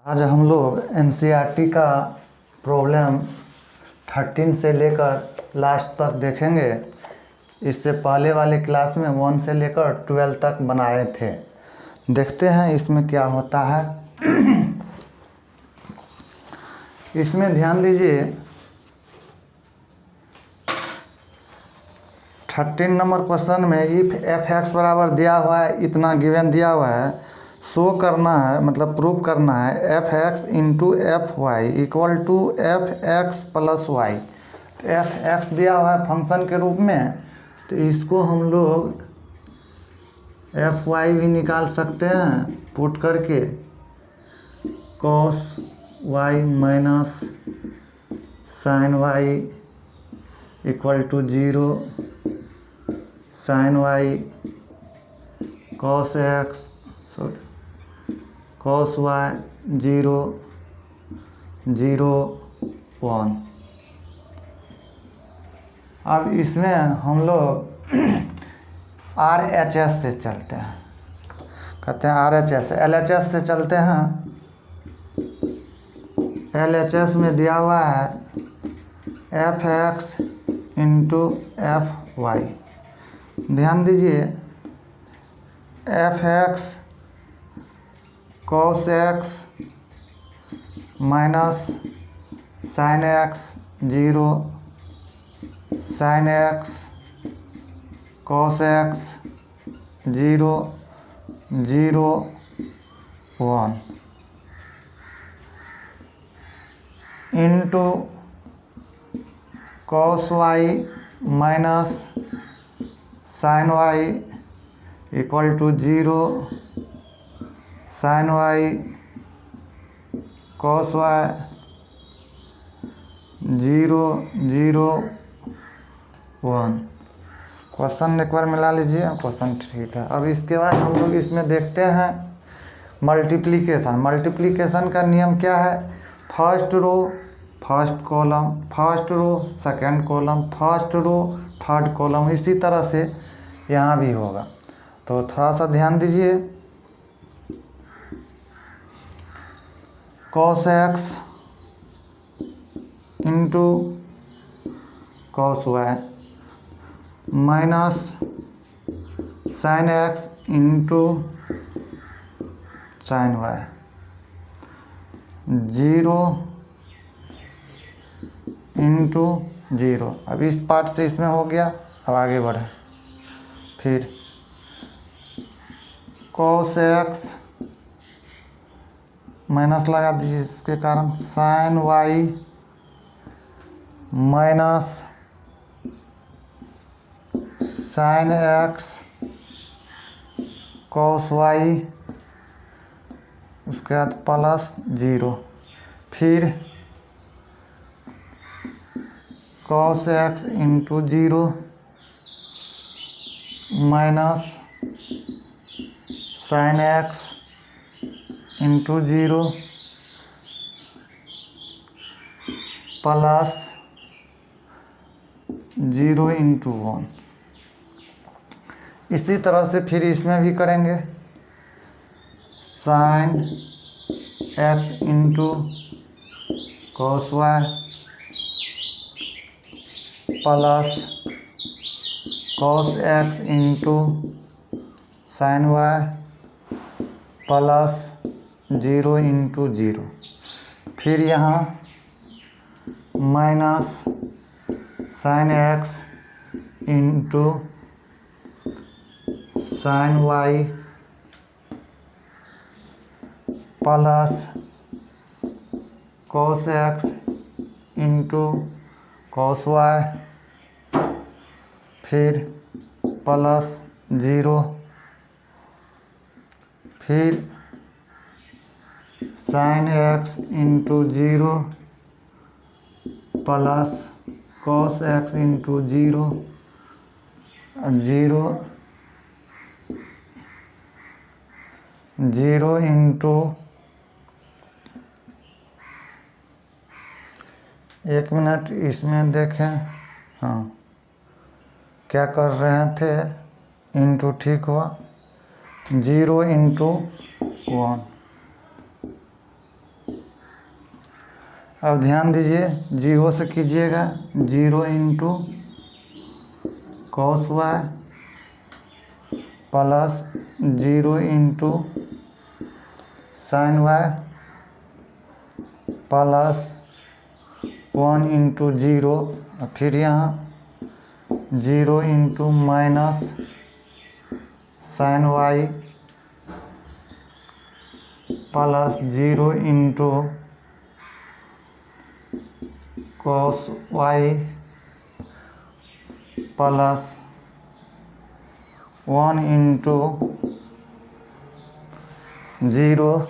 आज हम लोग एनसीईआरटी का प्रॉब्लम 13 से लेकर लास्ट तक देखेंगे। इससे पहले वाले क्लास में 1 से लेकर 12 तक बनाए थे। देखते हैं इसमें क्या होता है। इसमें ध्यान दीजिए, 13 नंबर क्वेश्चन में इफ एफ एक्स बराबर दिया हुआ है, इतना गिवन दिया हुआ है, शो करना है, मतलब प्रूव करना है F X into F Y equal to F X plus Y. तो एफ एक्स दिया हुआ है फंक्शन के रूप में, तो इसको हम लोग एफ वाई भी निकाल सकते हैं पुट करके cos Y minus sine Y equal to 0, sine Y cos X cos Y 0 0 1। अब इसमें हम लोग RHS से चलते हैं, कहते हैं RHS LHS से चलते हैं। LHS में दिया हुआ है F X into F Y. ध्यान दीजिए, F X cos X minus sine X 0, sine X cos X 0 0 1 into cos Y minus sine Y equal to 0, sine Y cos Y 0 0 1। Question एक बार मिला लीजिए, क्वेश्चन ठीक है। अब इसके बाद हम लोग इसमें देखते हैं मल्टीप्लिकेशन। मल्टीप्लिकेशन का नियम क्या है? First row first column, first row second column, first row third column, इसी तरह से यहाँ भी होगा। तो थोड़ा सा ध्यान दीजिए। Cos X into cos Y minus sine X into sine Y 0 into 0। अब इस पार्ट से इसमें हो गया। अब आगे बढ़े, फिर कॉस एक्स माइनस लगा दीजिए, इसके कारण sine Y minus sine X cos Y, उसके बाद प्लस 0, फिर cos X into 0 minus sine X into 0 plus 0 into 1। इसी तरह से फिर इसमें भी करेंगे। Sine X into cos Y plus cos X into sine Y plus 0 into 0। फिर यहाँ minus sine X into sine Y plus cos X into cos Y, फिर प्लस 0, फिर sign X into 0 plus cos X into 0 0 0 into 1 minute इसमें देखें। हाँ, क्या कर रहे थे? इंटू ठीक हुआ, 0 इंटू 1 अब ध्यान दीजिए, 0 से कीजिएगा, 0 into cos Y plus 0 into sine Y plus 1 into 0, फिर यहाँ 0 into minus sine Y plus 0 into cos Y plus 1 into 0,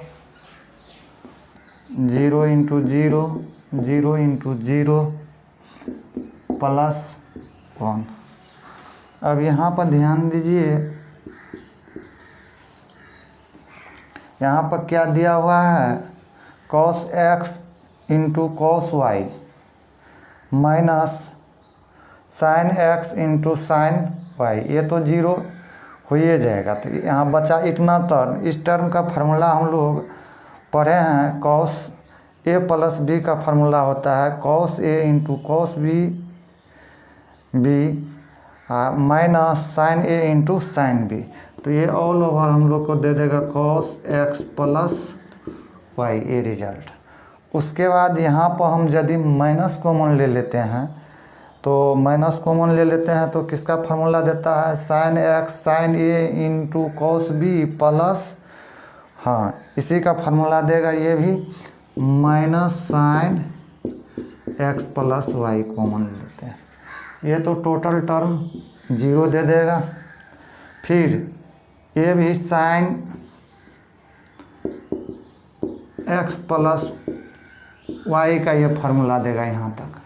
0 into 0, 0 into 0 plus 1। अब यहाँ पर ध्यान दीजिए, यहाँ पर क्या दिया हुआ है, cos x into cos Y minus sine x into sine Y, ये तो 0 हो ही जाएगा। तो यहाँ बचा इतना टर्म। इस टर्म का फार्मूला हम लोग पढ़े हैं, cos a प्लस बी का फार्मूला होता है cos a into cos B minus sine a into sine B. तो ये ऑल ओवर हम लोग को दे देगा cos x प्लस वाई, ये रिजल्ट। उसके बाद यहाँ पर हम यदि माइनस कॉमन ले लेते हैं, तो माइनस कॉमन ले लेते हैं तो किसका फार्मूला देता है, sine x sine a into cos B plus, हाँ इसी का फार्मूला देगा ये भी, minus sine x plus Y common लेते हैं। ये तो टोटल टर्म 0 दे देगा। फिर ये भी साइन x प्लस वाई का ये फार्मूला देगा यहाँ तक।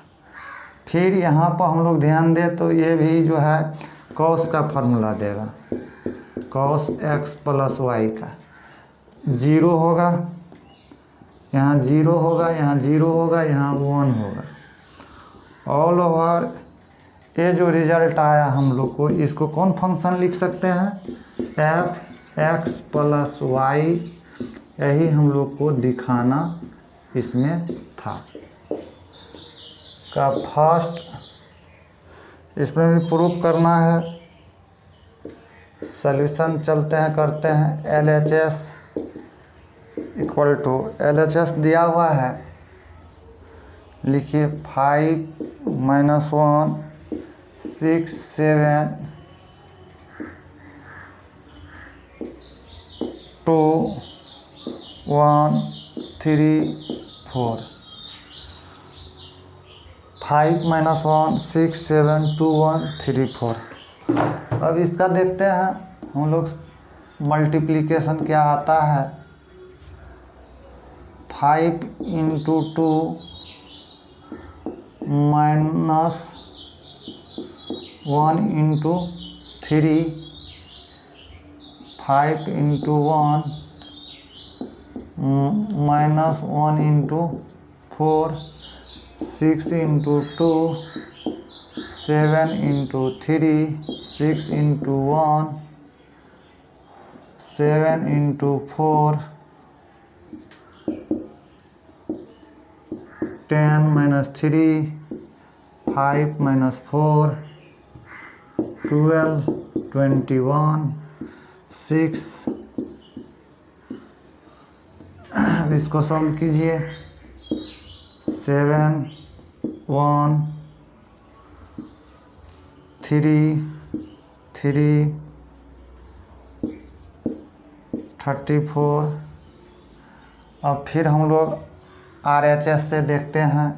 फिर यहाँ पर हम लोग ध्यान दें तो ये भी जो है कॉस का फार्मूला देगा, कॉस x प्लस वाई का 0 होगा, यहाँ 0 होगा, यहाँ 0 होगा, यहाँ 1 होगा। ऑल ओवर ये जो रिजल्ट आया हम लोग को, इसको कौन फंक्शन लिख सकते हैं, एफ एक्स प्लस वाई। यही हम लोग को दिखाना इसमें था का फर्स्ट। इसमें भी प्रूफ करना है। सॉल्यूशन चलते हैं, करते हैं। LHS इक्वल टू, LHS दिया हुआ है, लिखिए 5 - 1 6 7 2 1 3 4। 5 - 1 6 7 2 1 3 4। अब इसका देखते हैं हम लोग मल्टीप्लिकेशन क्या आता है। 5 × 2 -1 × 3, 5 × 1 -1 × 4, 6 × 2 7 × 3, 6 × 1 7 × 4, 10 - 3, 5 - 4 12 21 6। अब इसको सॉल्व कीजिए। 7 1 3 3 34। अब फिर हम लोग RHS से देखते हैं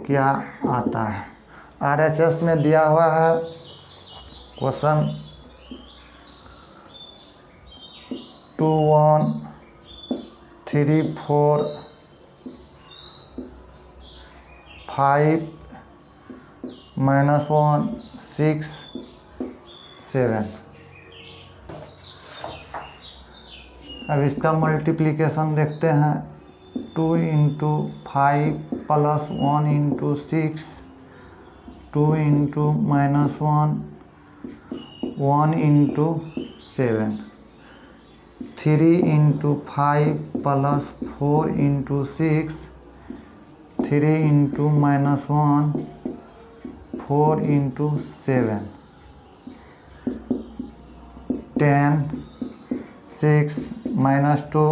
क्या आता है। RHS में दिया हुआ है क्वेश्चन 2 1 3 4 5 - 1 6 7। अब इसका मल्टीप्लिकेशन देखते हैं। 2 × 5 + 1 × 6, 2 × -1 1 × 7। 3 into 5 plus 4 into 6, 3 into -1, 4 into 7, 10, 6 -2,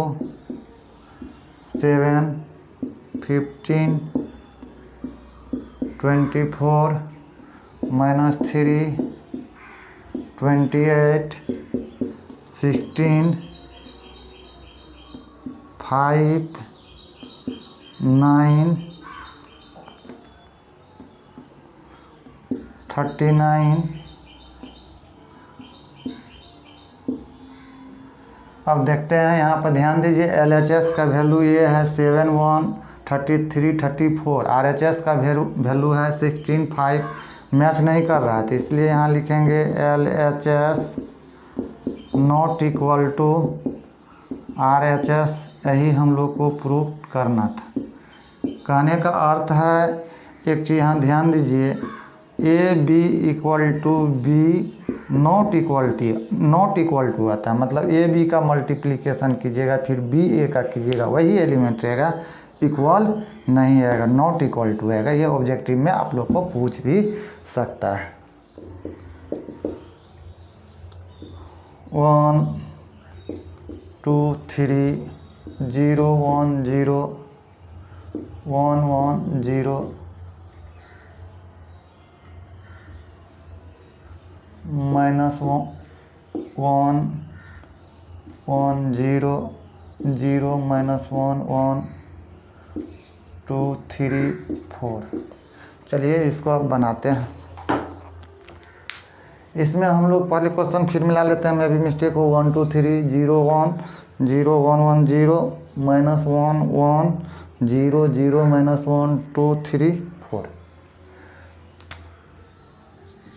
7, 15, 24, -3, 28, 16, 5, 9, 39। अब देखते हैं यहाँ पर, ध्यान दीजिए LHS का वैल्यू ये है 7, 1, 33, 34। RHS का वैल्यू है 16, 5। मैच नहीं कर रहा है तो इसलिए यहाँ लिखेंगे LHS not equal to RHS। यही हम लोग को प्रूव करना था। कहने का अर्थ है, एक चीज़ यहाँ ध्यान दीजिए, AB equal to B not equal to आता है, मतलब AB का मल्टीप्लिकेशन कीजिएगा फिर BA का कीजिएगा, वही एलिमेंट रहेगा, इक्वल नहीं आएगा, नॉट इक्वल टू आएगा। ये ऑब्जेक्टिव में आप लोग को पूछ भी सकता है। 1 2 3 0 1 0 1 1 0 -1 1 1 0 0 -1 1 2 3 4। चलिए इसको अब बनाते हैं। इसमें हम लोग पहले क्वेश्चन फिर मिला लेते हैं, मैं भी मिस्टेक हो। 1 2 3 0 1 0 1 1 0 -1 1 0 0 -1 2 3 4।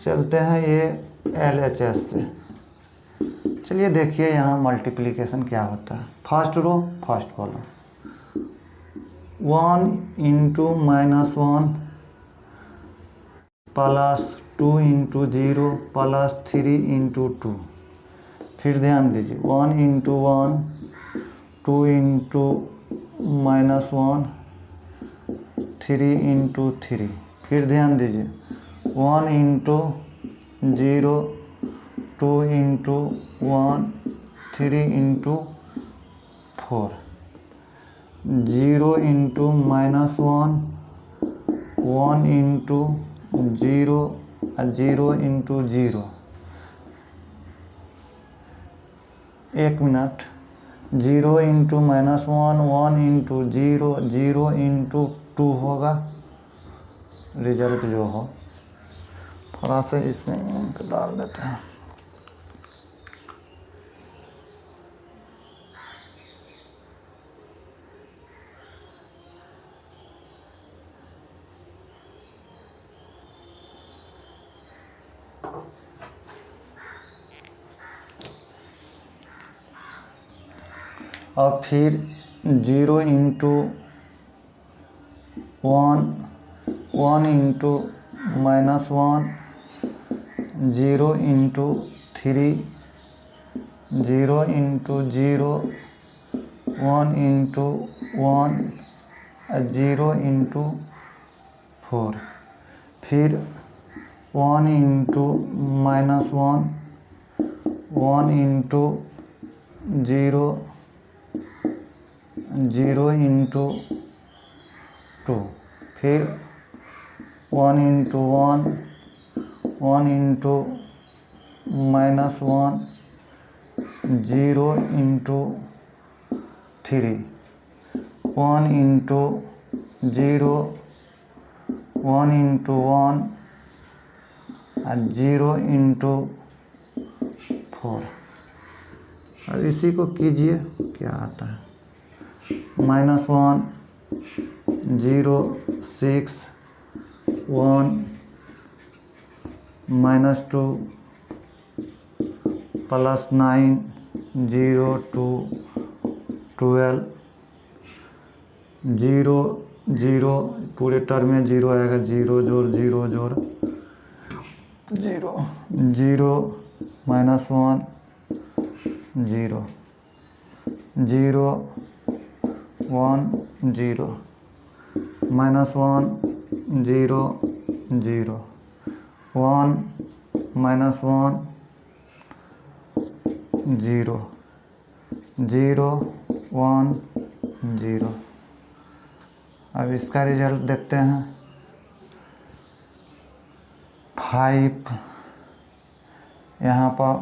चलते हैं ये LHS से। चलिए देखिए यहाँ मल्टीप्लिकेशन क्या होता है। First row first column, 1 into -1 plus 2 into 0 plus 3 into 2। फिर ध्यान दीजिए 1 इंटू 1, 2 इंटू -1, 3 इंटू 3। फिर ध्यान दीजिए 1 into 0, 2 into 1, 3 into 4, 0 into -1, 1 into 0, 0 into 0। एक मिनट, 0 इंटू -1, 1 इंटू 0, 0 इंटू 2 होगा रिजल्ट जो हो। थोड़ा सा इसमें इंक डाल देते हैं। और फिर 0 into 1, 1 into -1, 0 into 3, 0 into 0, 1 into 1, 0 into 4। फिर 1 इंटू -1, 1 इंटू 0, 0 इंटू 2। फिर 1 into 1, 1 into -1, 0 into 3, 1 into 0, 1 into 1, 0 into 4। और इसी को कीजिए क्या आता है, -1, 0, 6, 1, -2, +9, 0, 2, 12, 0 0 पूरे टर्म में 0 आएगा, 0 जोड़ 0 जोड़ 0, 0 -1 0। 0 1 0 -1 0 0 1 -1 0 0 1 0। अब इसका रिजल्ट देखते हैं। 5 यहाँ पर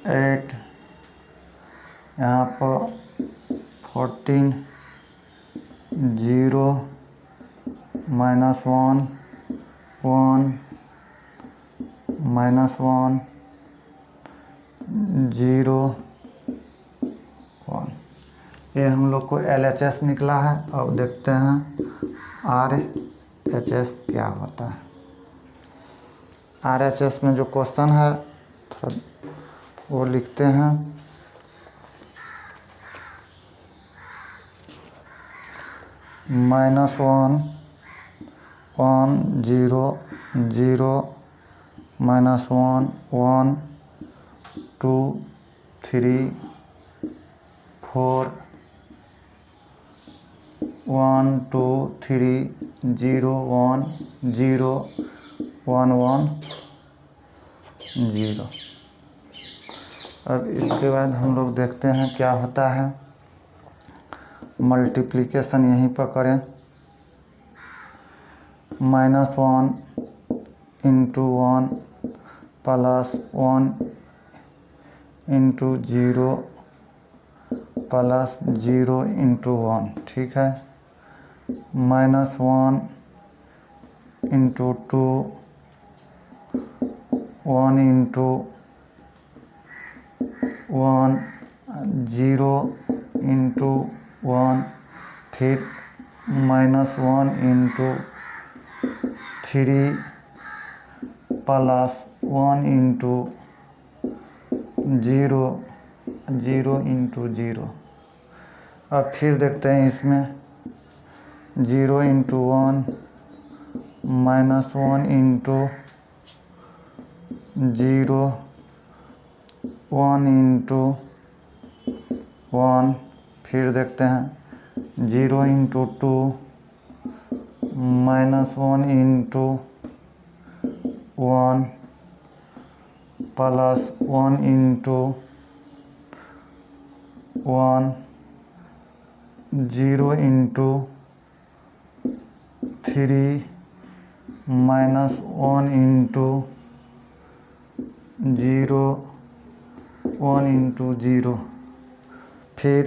8 यहाँ पर 14 0 -1 1 -1 0 1। ये हम लोग को LHS निकला है। अब देखते हैं RHS क्या होता है। RHS में जो क्वेश्चन है थोड़ा वो लिखते हैं। -1 1 0 0 -1 1 2 3 4 1 2 3 0 1 0 1 1 0। अब इसके बाद हम लोग देखते हैं क्या होता है। मल्टीप्लिकेशन यहीं पर करें। -1 × 1 +1 × 0 +0 × 1, ठीक है। -1 × 2 1 × 1 0 × 1 फिर -1 × 3 +1 × 0 0 × 0। अब फिर देखते हैं इसमें 0 × 1 -1 × 0 1 × 1। फिर देखते हैं 0 × 2 -1 × 1 +1 × 1 0 × 3 -1 × 0 1 × 0। फिर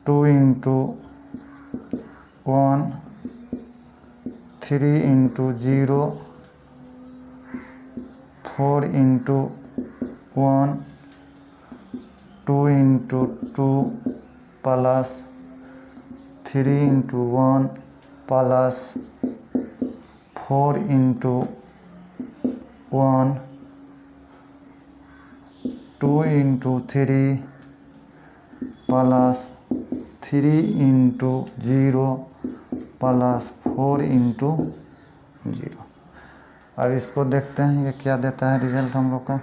2 × 1 3 × 0 4 × 1 2 × 2 +3 × 1 +4 × 1 2 × 3 +3 × 0 +4 × 0। अब इसको देखते हैं ये क्या देता है रिजल्ट हम लोग का।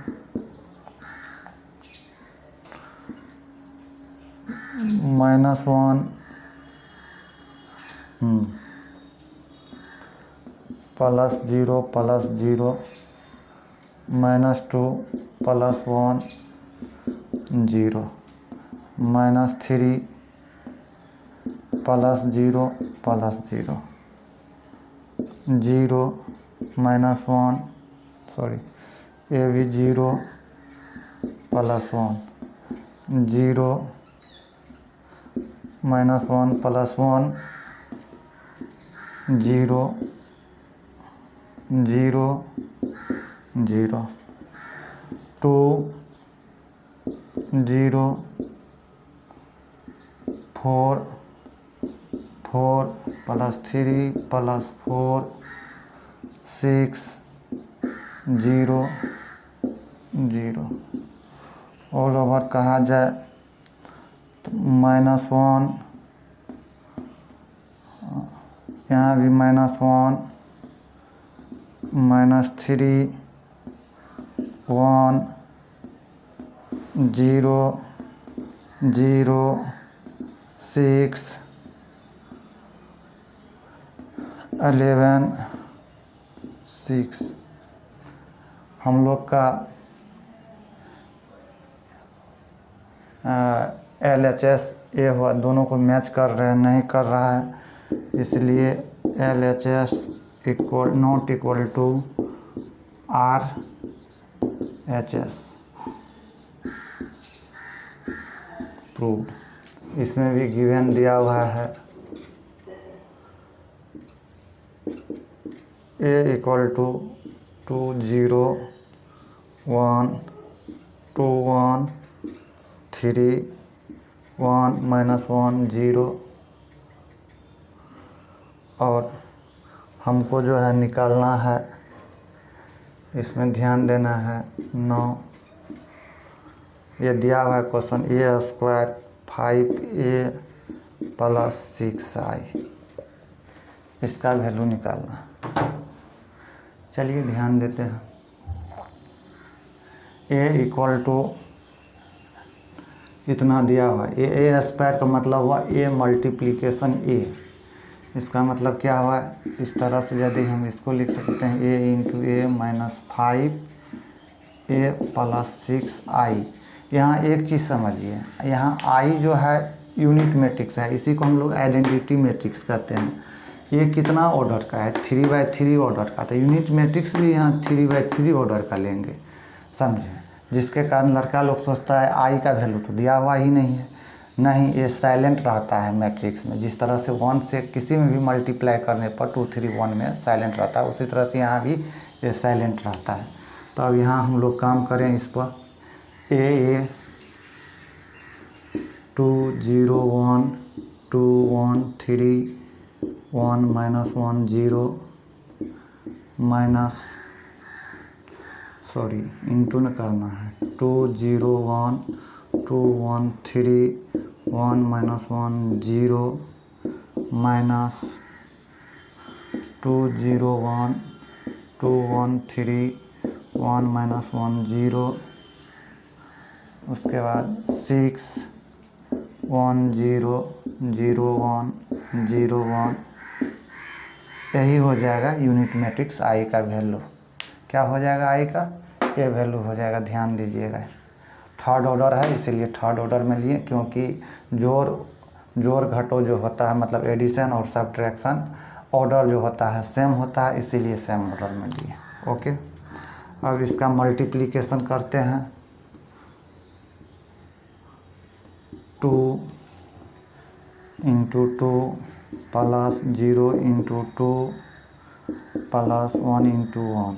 -1 +0 +0 -2 +1 0 -3 +0 +0 0 -1 सॉरी ये भी 0 +1 0 -1 +1 0 0 0 2 0 4 4 +3 +4 6 0 0। ऑल ओवर कहा जाए तो -1 यहाँ भी -1 -3 1 0 0 6 11 6 हम लोग का LHS ए हुआ, दोनों को मैच कर रहे हैं, नहीं कर रहा है, इसलिए LHS not equal to RHS proved. इसमें भी गिवन दिया हुआ है A इक्वल टू 2 0 1 2 1 3 1 -1 0 और हमको जो है निकालना है, इसमें ध्यान देना है 9। ये दिया हुआ है क्वेश्चन A² 5A + 6I, इसका वैल्यू निकालना। चलिए ध्यान देते हैं। A इक्वल टू इतना दिया हुआ है, A² का मतलब हुआ A मल्टीप्लिकेशन A। इसका मतलब क्या हुआ, इस तरह से यदि हम इसको लिख सकते हैं A × A -5A + 6I। यहाँ एक चीज़ समझिए, यहाँ I जो है यूनिट मैट्रिक्स है, इसी को हम लोग आइडेंटिटी मैट्रिक्स कहते हैं। ये कितना ऑर्डर का है, 3/3 ऑर्डर का, तो यूनिट मैट्रिक्स भी यहाँ 3/3 ऑर्डर का लेंगे, समझे। जिसके कारण लड़का लोग सोचता है I का वैल्यू तो दिया हुआ ही नहीं है। नहीं, ये साइलेंट रहता है मैट्रिक्स में। जिस तरह से 1 से किसी में भी मल्टीप्लाई करने पर 2 3 1 में साइलेंट रहता है, उसी तरह से यहाँ भी ये साइलेंट रहता है। तो अब यहाँ हम लोग काम करें इस पर। A 2 0 1 2 1 3 1 -1 0 इंटू न करना है, 2 0 1 2 1 3 1 -1 0 -2 0 1 2 1 3 1 -1 0, उसके बाद 6 1 0 0 1 0 1। यही हो जाएगा यूनिट मैट्रिक्स I का वैल्यू। क्या हो जाएगा I का, ये वैल्यू हो जाएगा। ध्यान दीजिएगा, थर्ड ऑर्डर है, इसीलिए थर्ड ऑर्डर में लिए, क्योंकि जोड़ घटो जो होता है, मतलब एडिशन और सब्ट्रैक्शन ऑर्डर जो होता है सेम होता है, इसीलिए सेम ऑर्डर में लिए। ओके, अब इसका मल्टीप्लिकेशन करते हैं। 2 × 2 + 0 × 2 + 1 × 1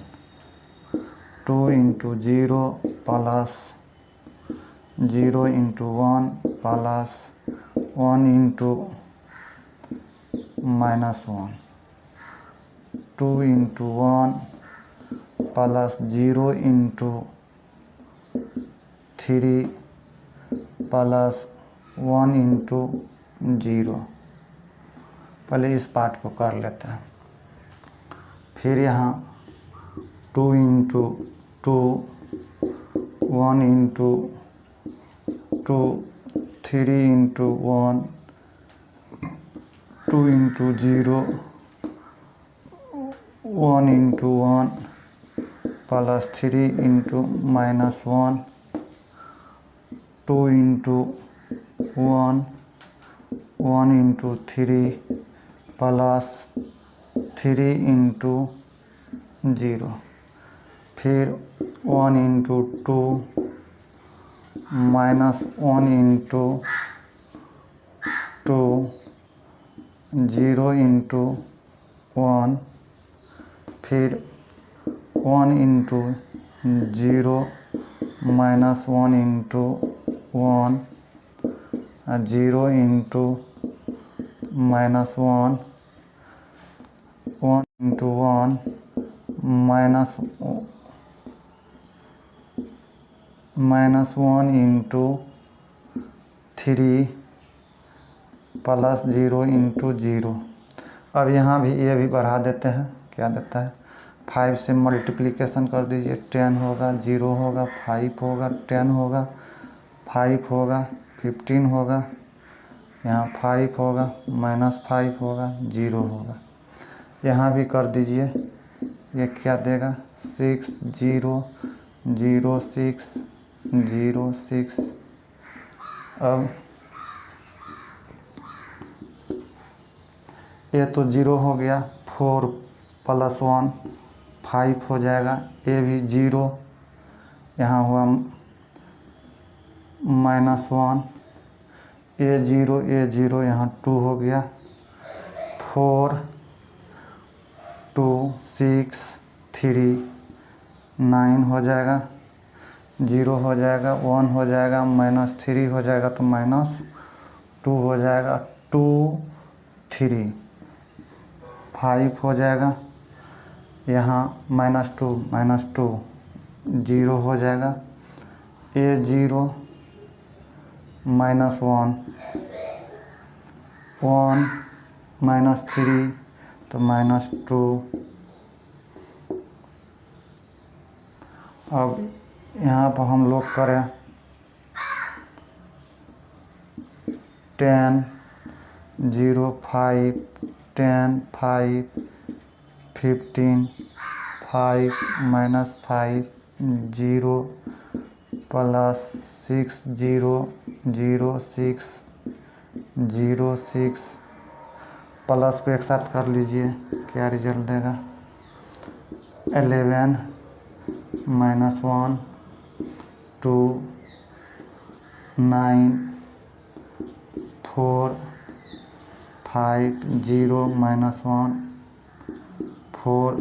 2 × 0 + 0 × 1 + 1 × -1 2 × 1 + 0 × 3 + 1 × 0। पहले इस पार्ट को कर लेते हैं। फिर यहाँ 2 × 2 1 × 2 3 × 1 2 × 0 1 × 1 + 3 × -1 2 × 1 1 × 3 + 3 × 0। फिर 1 × 2 -1 × 2 0 × 1। फिर 1 × 0 -1 × 1 0 × -1 1 × 1 -1 × 3 + 0 × 0। अब यहाँ भी ये भी बढ़ा देते हैं, क्या देता है, 5 से मल्टीप्लिकेशन कर दीजिए, 10 होगा, 0 होगा, 5 होगा, 10 होगा, 5 होगा, 15 होगा, यहाँ 5 होगा, -5 होगा, 0 होगा। यहाँ भी कर दीजिए। ये क्या देगा? 6 0 0 6 0 6। अब ये तो 0 हो गया, 4 + 1 5 हो जाएगा। ये भी 0, यहाँ हुआ -1, ये 0 यहाँ 2 हो गया, 4 2 6 3 9 हो जाएगा, 0 हो जाएगा, 1 हो जाएगा, -3 हो जाएगा तो -2 हो जाएगा, 2 3 5 हो जाएगा, यहाँ -2 0 हो जाएगा, ये 0 -1 1 -3 तो -2। अब यहाँ पर हम लोग करें 10 0 5 10 5 15 5 -5 0 +6 0 0 6 0 6। प्लस को एक साथ कर लीजिए, क्या रिजल्ट देगा? 11 -1 2 9 4 5 0 -1 4।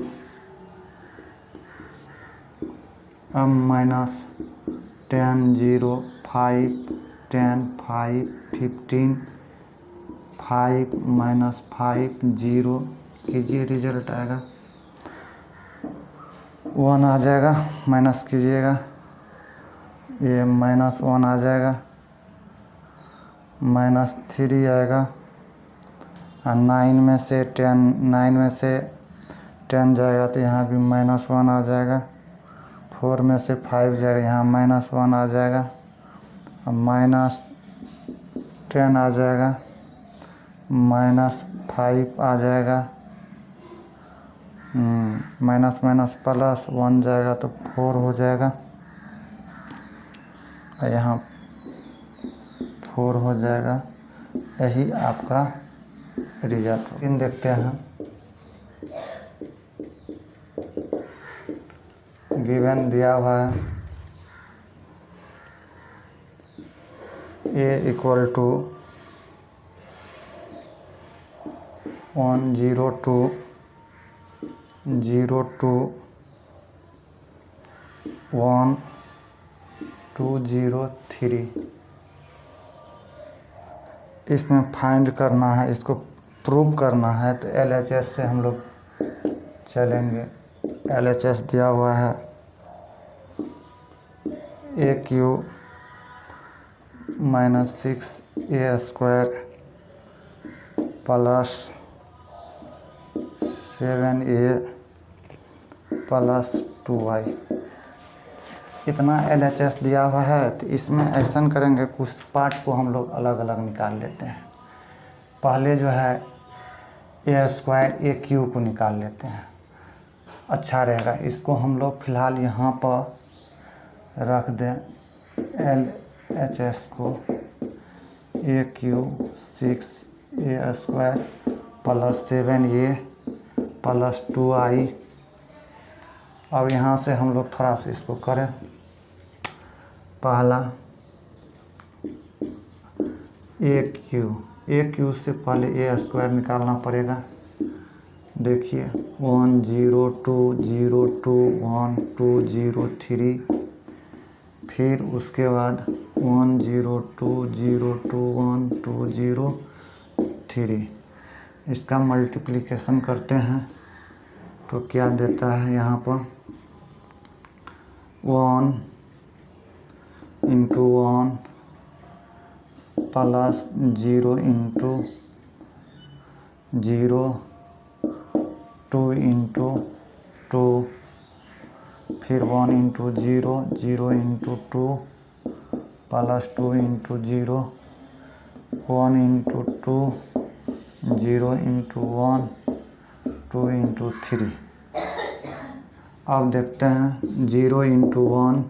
अब -10 0 5 10 5 15 5 -5 0 कीजिए, रिजल्ट आएगा 1 आ जाएगा। माइनस कीजिएगा, ये -1 आ जाएगा, -3 आएगा, और 9 में से 10 जाएगा तो यहाँ भी -1 आ जाएगा, 4 में से 5 जाएगा, यहाँ -1 आ जाएगा, और -10 आ जाएगा, -5 आ जाएगा, +1 जाएगा तो 4 हो जाएगा, और यहाँ 4 हो जाएगा। यही आपका रिजल्ट हो। इन देखते हैं, गिवन दिया हुआ है A = 102 02 1203। इसमें फाइंड करना है, इसको प्रूव करना है तो LHS से हम लोग चलेंगे। LHS दिया हुआ है AQ -6A² + 7A + 2Y। इतना LHS दिया हुआ है, तो इसमें ऐसा करेंगे, कुछ पार्ट को हम लोग अलग अलग निकाल लेते हैं। पहले जो है A² AQ को निकाल लेते हैं, अच्छा रहेगा। इसको हम लोग फ़िलहाल यहाँ पर रख दें, LHS को AQ 6A² + 7A + 2I। अब यहाँ से हम लोग थोड़ा सा इसको करें। पहला AQ से पहले A² निकालना पड़ेगा। देखिए 1 0 2 0 2 1 2 0 3, फिर उसके बाद 1 0 2 0 2 1 2 0 3। इसका मल्टीप्लिकेशन करते हैं तो क्या देता है? यहाँ पर 1 × 1 + 0 × 0 2 × 2, फिर 1 × 0 0 × 2 plus 2 into 0, 1 into 2, 0 into 1, 2 into 3। अब देखते हैं 0 into 1,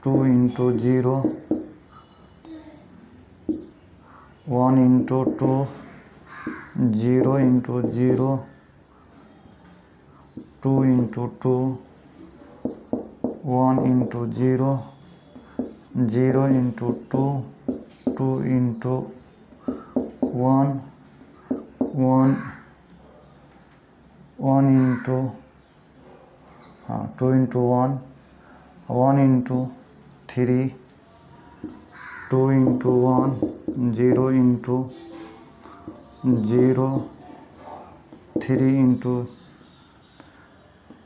2 into 0, 1 into 2, 0 into 0, 2 into 2, 1 into 0, 0 into 2, 2 into 1, 1 into 2 into 1, 1 into 3, 2 into 1, 0 into 0, 3 into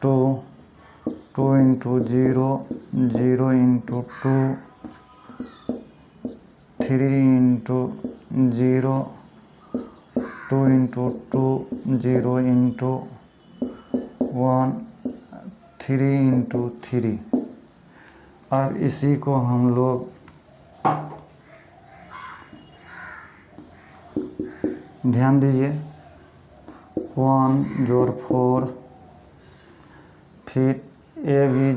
2, 2 into 0, 0 into 2, 3 into 0, 2 into 2, 0 into 1, 3 into 3। अब इसी को हम लोग ध्यान दीजिए, 1 जोड़ 4, फिर ए भी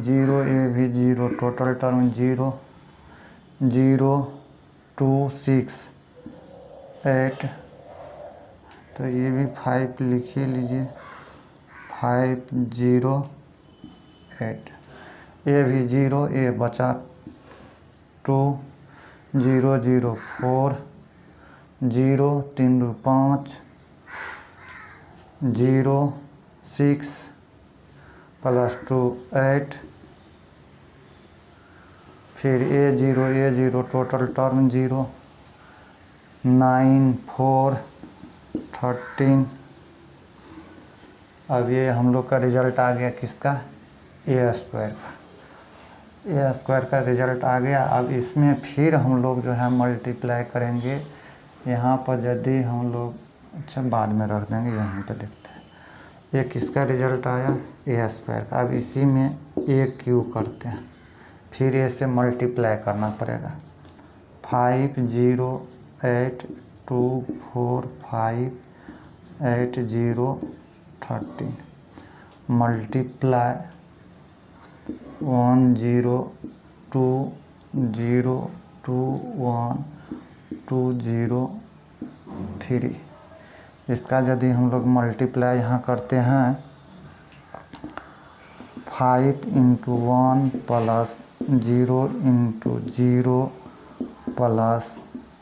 0, टोटल टर्म 0, 0, 2, 6, 8, तो ये भी 5 लिखिए लीजिए, 5, 0, 8। ए भी 0, ए बचा 2, 0, 0, 4, 0, 3 2 5, 0, 6, प्लस 2 8, फिर ए 0, टोटल टर्म 0, 9, 4, 13। अब ये हम लोग का रिजल्ट आ गया किसका, ए स्क्वायर का। ए स्क्वायर का रिजल्ट आ गया। अब इसमें फिर हम लोग जो है मल्टीप्लाई करेंगे। यहाँ पर यदि हम लोग, अच्छा बाद में रख देंगे, यहाँ पे देखते हैं ये किसका रिजल्ट आया, ए स्क्वायर का। अब इसी में ए क्यू करते हैं, फिर ए से मल्टीप्लाई करना पड़ेगा। 5, 0, 8, 2, 4, 5, 8, 0, 13 मल्टीप्लाई 1, 0, 2, 0, 2, 1, 2, 0, 3। इसका यदि हम लोग मल्टीप्लाई यहाँ करते हैं, 5 into 1 plus 0 into 0 plus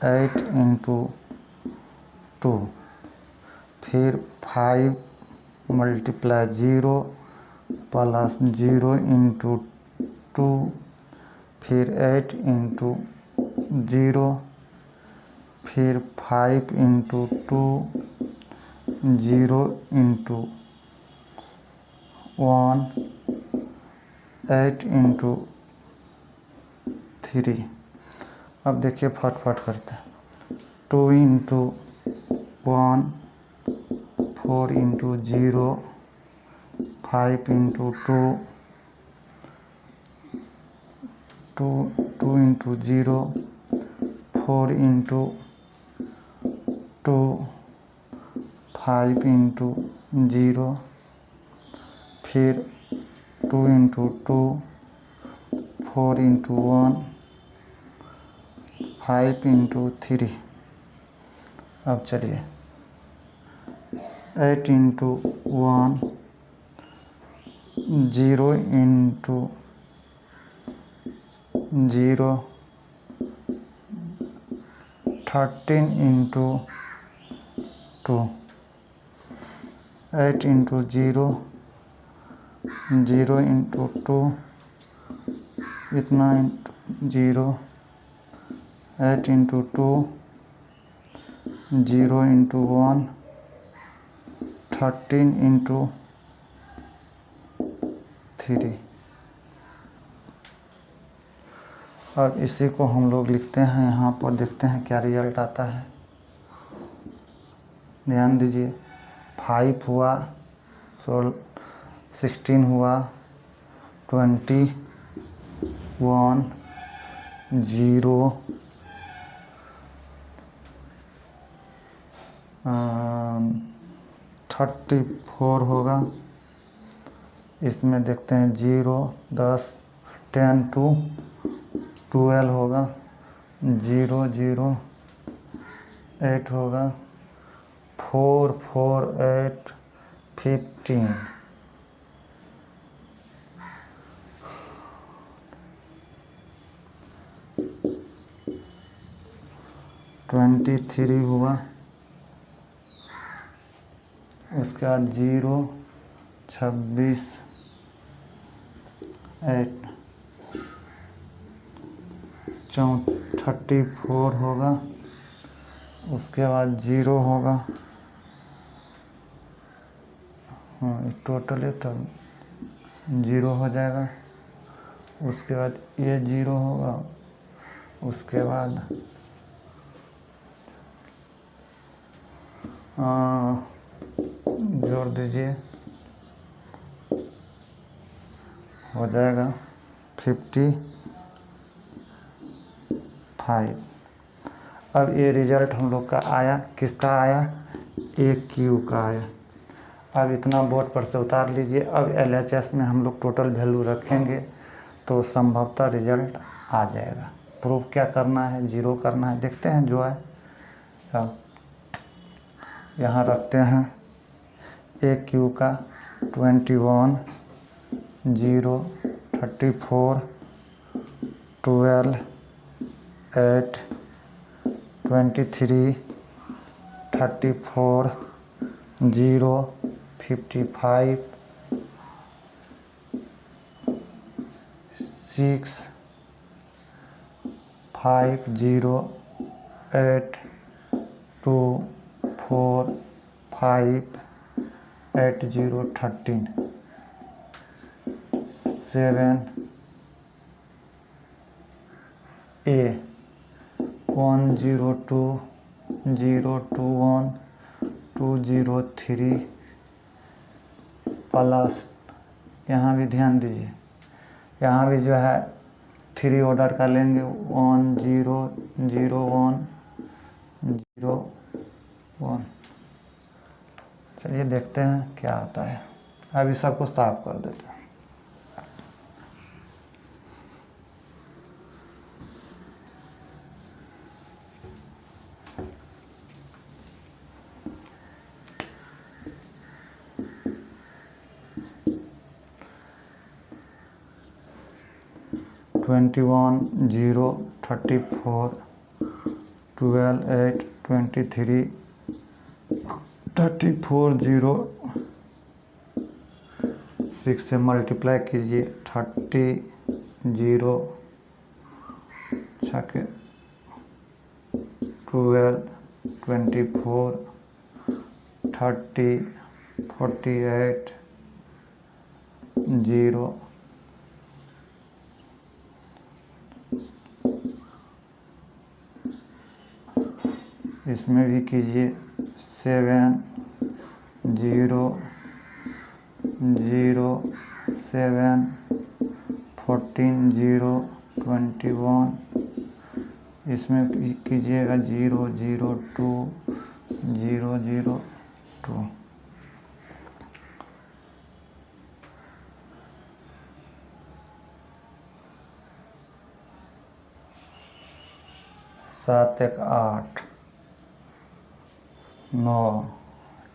8 into 2, फिर 5 मल्टीप्लाई 0 प्लस 0 इंटू 2, फिर 8 इंटू 0, फिर 5 इंटू 2, 0 इंटू 1, 8 इंटू 3। अब देखिए फटफट करते हैं, 2 into 1, 4 into 0, 5 into 2, 2 into 0, 4 into 2, 5 into 0, फिर 2 इंटू 2, 4 इंटू 1, 5 इंटू 3। अब चलिए 8 into 1, 0 into 0, 13 into 2, 8 into 0, 0 into 2, इतना इंटू 0, 8 इंटू 2, 0 इंटू 1, 13 इंटू 3। अब इसी को हम लोग लिखते हैं, यहाँ पर देखते हैं क्या रिजल्ट आता है। ध्यान दीजिए, 5 हुआ, 16 हुआ, 20, 1 0 34 होगा। इसमें देखते हैं 0 10 10 to 12 होगा। 0 0 8 होगा। 4 4 8 15। 23 हुआ। उसके बाद 0 26 8 34 होगा। उसके बाद 0 होगा। हाँ, टोटल है तब 0 हो जाएगा। उसके बाद ये 0 होगा। उसके बाद जोड़ दीजिए, हो जाएगा 55। अब ये रिजल्ट हम लोग का आया, किसका आया? AQ का आया। अब इतना बोर्ड पर से उतार लीजिए। अब LHS में हम लोग टोटल वैल्यू रखेंगे तो संभवतः रिजल्ट आ जाएगा। प्रूफ क्या करना है? 0 करना है। देखते हैं जो है। अब यहाँ रखते हैं AQ का 21 0 34 12 8 23 34 0 55 6 5 0 8 2 4 5 8 0 13 7 A 1 0 2 0 2 1 2 0 3 प्लस, यहाँ भी ध्यान दीजिए, यहाँ भी जो है 3 ऑर्डर का लेंगे। 1 0 0 1 0 1। चलिए देखते हैं क्या आता है। अभी सबको साफ कर देते हैं। ट्वेंटी 1 0 34 12 8 23 34 0 6 से मल्टीप्लाई कीजिए। 30 0 छके 12 24 30 48 0 इसमें भी कीजिए। 7 0 0 7 14 0 21। इसमें कीजिएगा 0 0 2 0 0 2। सात 1 8 9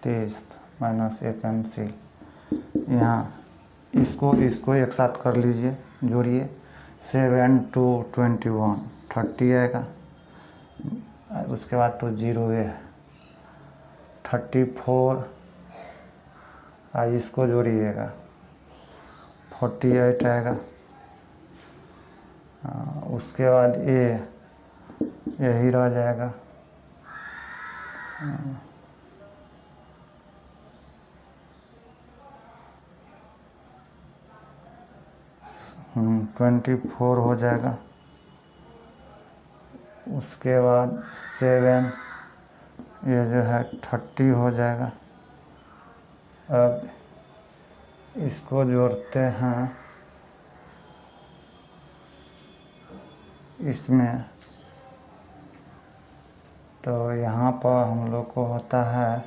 30 माइनस 1 कैंसिल। यहाँ इसको एक साथ कर लीजिए, जोड़िए। 7 2 21 30 आएगा। उसके बाद तो 0 है। 34 इसको जोड़िएगा 48 आएगा। उसके बाद यही रह जाएगा। 24 हो जाएगा। उसके बाद 7 ये जो है 30 हो जाएगा। अब इसको जोड़ते हैं इसमें, तो यहाँ पर हम लोग को होता है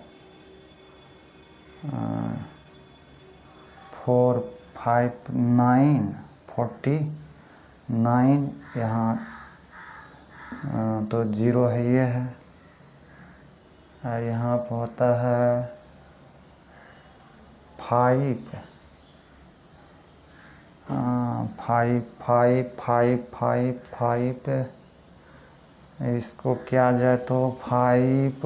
4 5 9 49, यहाँ तो 0 है, ये है। और यहाँ पर होता है 5 5 5 5 5 5, इसको किया जाए तो 5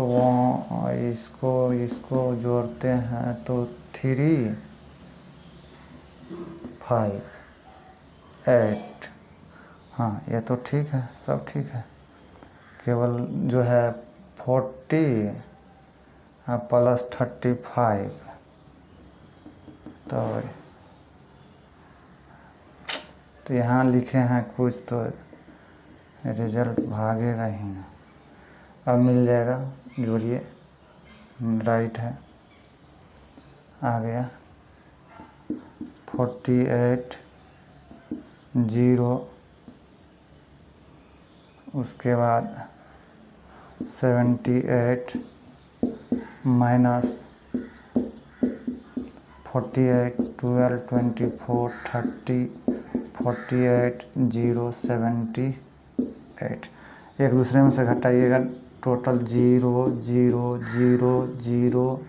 इसको जोड़ते हैं तो 3 5 8। हाँ, ये तो ठीक है, सब ठीक है। केवल जो है 40 प्लस 35, तो यहाँ लिखे हैं कुछ, तो रिजल्ट भागेगा ही ना। अब मिल जाएगा, जोड़िए, राइट है, आ गया 48 0, उसके बाद 78 माइनस 48 12 24 30 48 0 78, एक दूसरे में से घटाइएगा, टोटल 0 0 0 0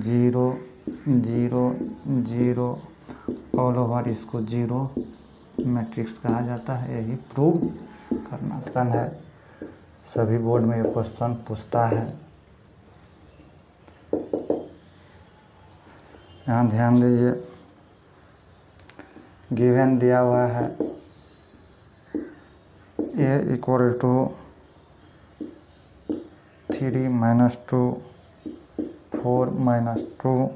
0 0 0 ऑल ओवर, इसको 0 मैट्रिक्स कहा जाता है। यही प्रूव करना आसान है, सभी बोर्ड में ये क्वेश्चन पूछता है। यहाँ ध्यान दीजिए, गिवन दिया हुआ है a equal to 3 minus 2 4 minus 2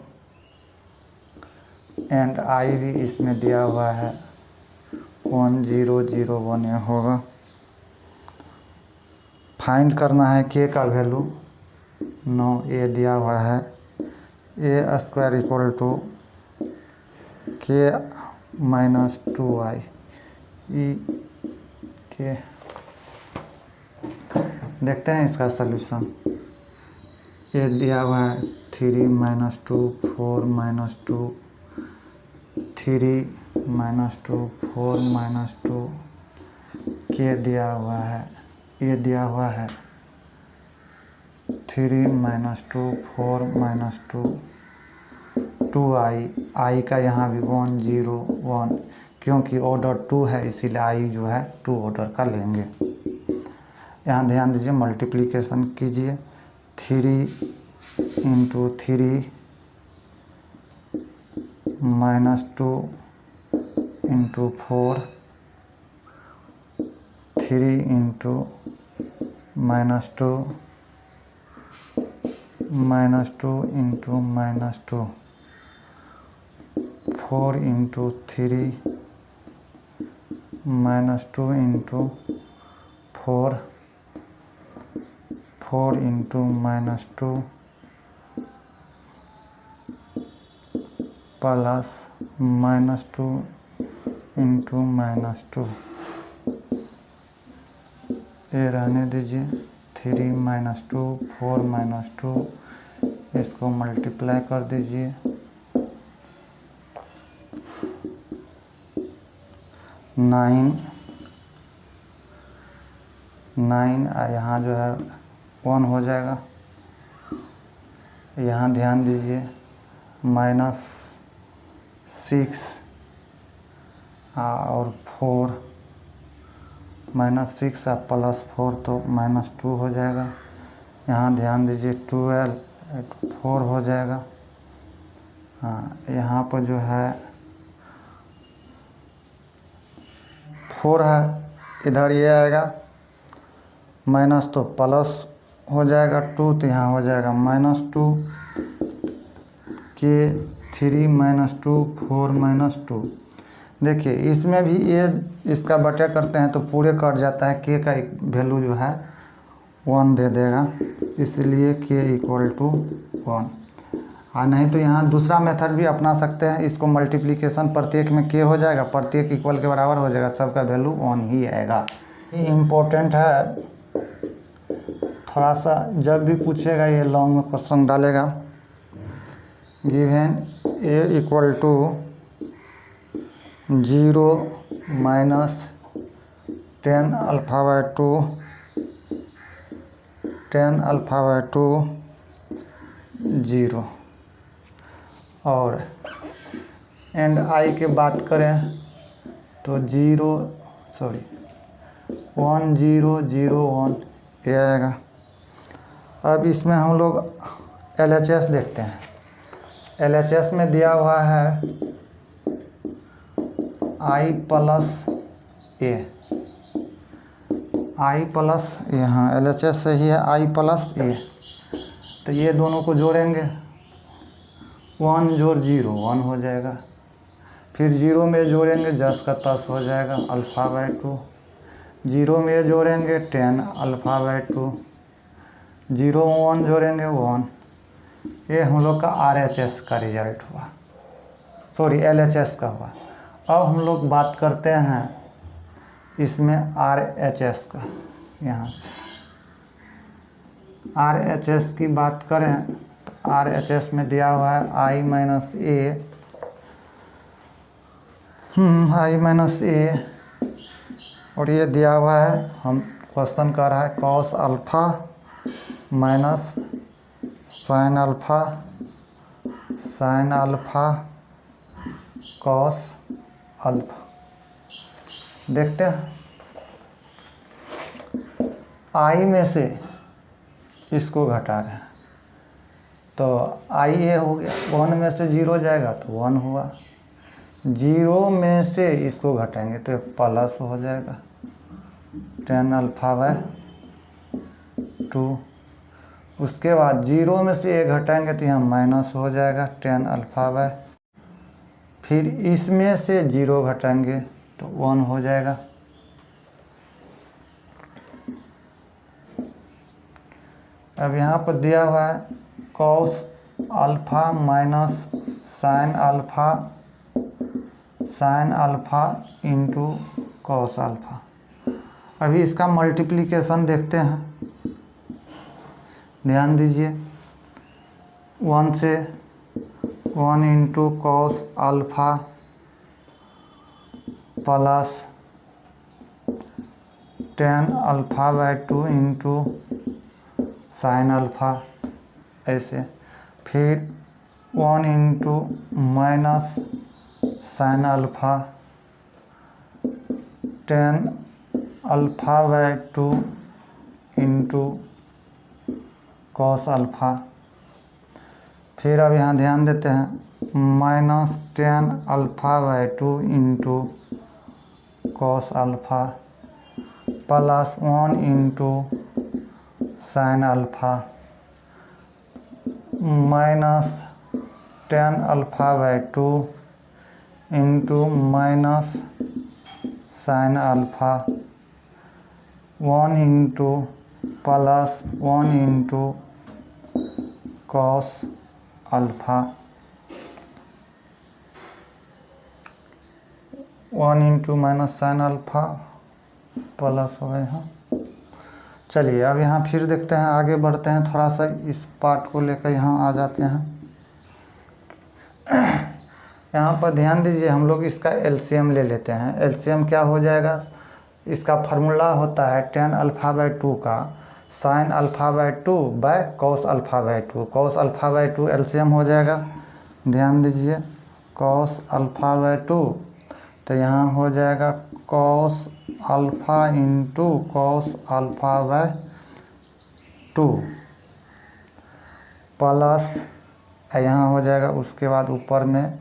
and i भी इसमें दिया हुआ है 1 0 0 1, ये होगा। फाइंड करना है k का वैल्यू, 9 a दिया हुआ है, a square equal to k minus 2i ई के। देखते हैं इसका सलूशन। ये दिया हुआ है 3 माइनस 2 4 माइनस 2 3 माइनस 2 4 माइनस 2, के दिया हुआ है, ये दिया हुआ है 3 माइनस 2 4 माइनस 2 2i, i का यहाँ भी 1 0 1, क्योंकि ऑर्डर 2 है इसीलिए i जो है 2 ऑर्डर का लेंगे। यहाँ ध्यान दीजिए, मल्टीप्लिकेशन कीजिए, 3 into 3 minus 2 into 4 3 into minus 2 minus 2 into minus 2 4 into 3 minus 2 into 4 4 into minus 2 plus minus 2 into minus 2, ये रहने दीजिए। 3 माइनस 2 4 माइनस 2, इसको मल्टीप्लाई कर दीजिए, 9 यहाँ जो है 1 हो जाएगा। यहाँ ध्यान दीजिए, माइनस 6 और 4, माइनस 6 और प्लस 4 तो माइनस 2 हो जाएगा। यहाँ ध्यान दीजिए, 12 4 हो जाएगा। हाँ, यहाँ पर जो है 4 है, इधर ये आएगा माइनस, तो प्लस हो जाएगा 2, तो यहाँ हो जाएगा माइनस 2 के 3 माइनस 2 4 माइनस 2। देखिए इसमें भी ये इसका बटा करते हैं तो पूरे कट जाता है, के का वैल्यू जो है 1 दे देगा, इसलिए के इक्वल टू 1। और नहीं तो यहाँ दूसरा मेथड भी अपना सकते हैं, इसको मल्टीप्लिकेशन प्रत्येक में के हो जाएगा, प्रत्येक इक्वल के बराबर हो जाएगा, सबका वैल्यू 1 ही आएगा। इम्पोर्टेंट है, थोड़ा सा जब भी पूछेगा ये लॉन्ग में क्वेश्चन डालेगा। Given A equal to 0 minus 10 alpha by 2 10 alpha by 2 0 और एंड आई के बात करें तो 1 0 0 1 ये आएगा। अब इसमें हम लोग LHS देखते हैं। LHS में दिया हुआ है I plus A, I plus यहाँ LHS सही है I प्लस ए। तो ये दोनों को जोड़ेंगे, 1 जोड़ 0 1 हो जाएगा। फिर 0 में जोड़ेंगे 10 का 10 हो जाएगा अल्फ़ा बाय 2। 0 में जोड़ेंगे 10 अल्फ़ा बाय 2। 0 1 जोड़ेंगे 1। ये हम लोग का RHS का रिजल्ट हुआ, सॉरी LHS का हुआ। अब हम लोग बात करते हैं इसमें RHS का। यहाँ से RHS की बात करें तो RHS में दिया हुआ है I माइनस ए और ये दिया हुआ है, हम क्वेश्चन कर रहा है cos alpha minus sine alpha cos alpha. देखते हैं आई में से इसको घटा रहे हैं तो आई ए हो गया, 1 में से 0 जाएगा तो 1 हुआ। 0 में से इसको घटाएंगे तो प्लस हो जाएगा 10 अल्फ़ा बाय 2। उसके बाद 0 में से ए घटाएंगे तो यहाँ माइनस हो जाएगा 10 अल्फ़ा बाय, फिर इसमें से 0 घटाएंगे तो 1 हो जाएगा। अब यहाँ पर दिया हुआ है cos alpha minus sine alpha into cos alpha. अभी इसका मल्टीप्लिकेशन देखते हैं, ध्यान दीजिए। 1 से 1 into cos alpha plus 10 alpha bye 2 into sine alpha, ऐसे। फिर 1 into minus sine alpha 10 alpha bye 2 into cos alpha. फिर अब यहाँ ध्यान देते हैं minus 10 alpha bye 2 into cos alpha plus 1 into sine alpha minus 10 alpha bye 2 into minus sine alpha 1 into plus 1 into cos alpha 1 into minus sine alpha plus हो गया। चलिए अब यहाँ फिर देखते हैं, आगे बढ़ते हैं, थोड़ा सा इस पार्ट को लेकर यहाँ आ जाते हैं। यहाँ पर ध्यान दीजिए, हम लोग इसका LCM ले लेते हैं। LCM क्या हो जाएगा, इसका फार्मूला होता है 10 अल्फ़ा बाय 2 का sine alpha bye 2 by cos alpha bye 2। Cos alpha bye 2 LCM हो जाएगा, ध्यान दीजिए, कॉस अल्फ़ा बाय 2 तो यहाँ हो जाएगा cos alpha into cos alpha bye 2 plus यहाँ हो जाएगा, उसके बाद ऊपर में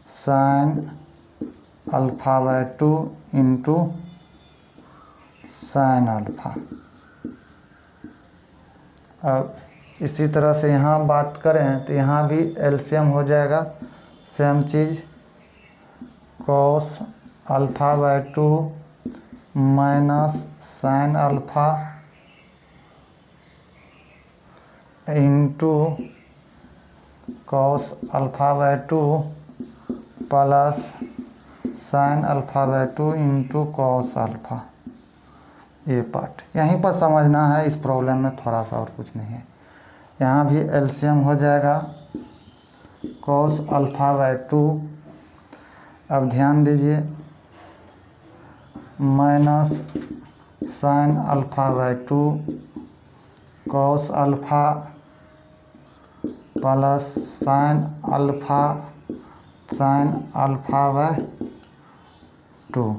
sine alpha bye 2 into sine alpha. अब इसी तरह से यहाँ बात करें तो यहाँ भी LCM हो जाएगा, सेम चीज़, cos alpha bye 2 minus sine alpha into cos alpha bye 2 plus sine alpha bye 2 into cos alpha. ये पार्ट यहीं पर समझना है, इस प्रॉब्लम में थोड़ा सा और कुछ नहीं है। यहाँ भी एलसीएम हो जाएगा cos α/2। अब ध्यान दीजिए minus sin α/2 cos alpha plus sin α/2।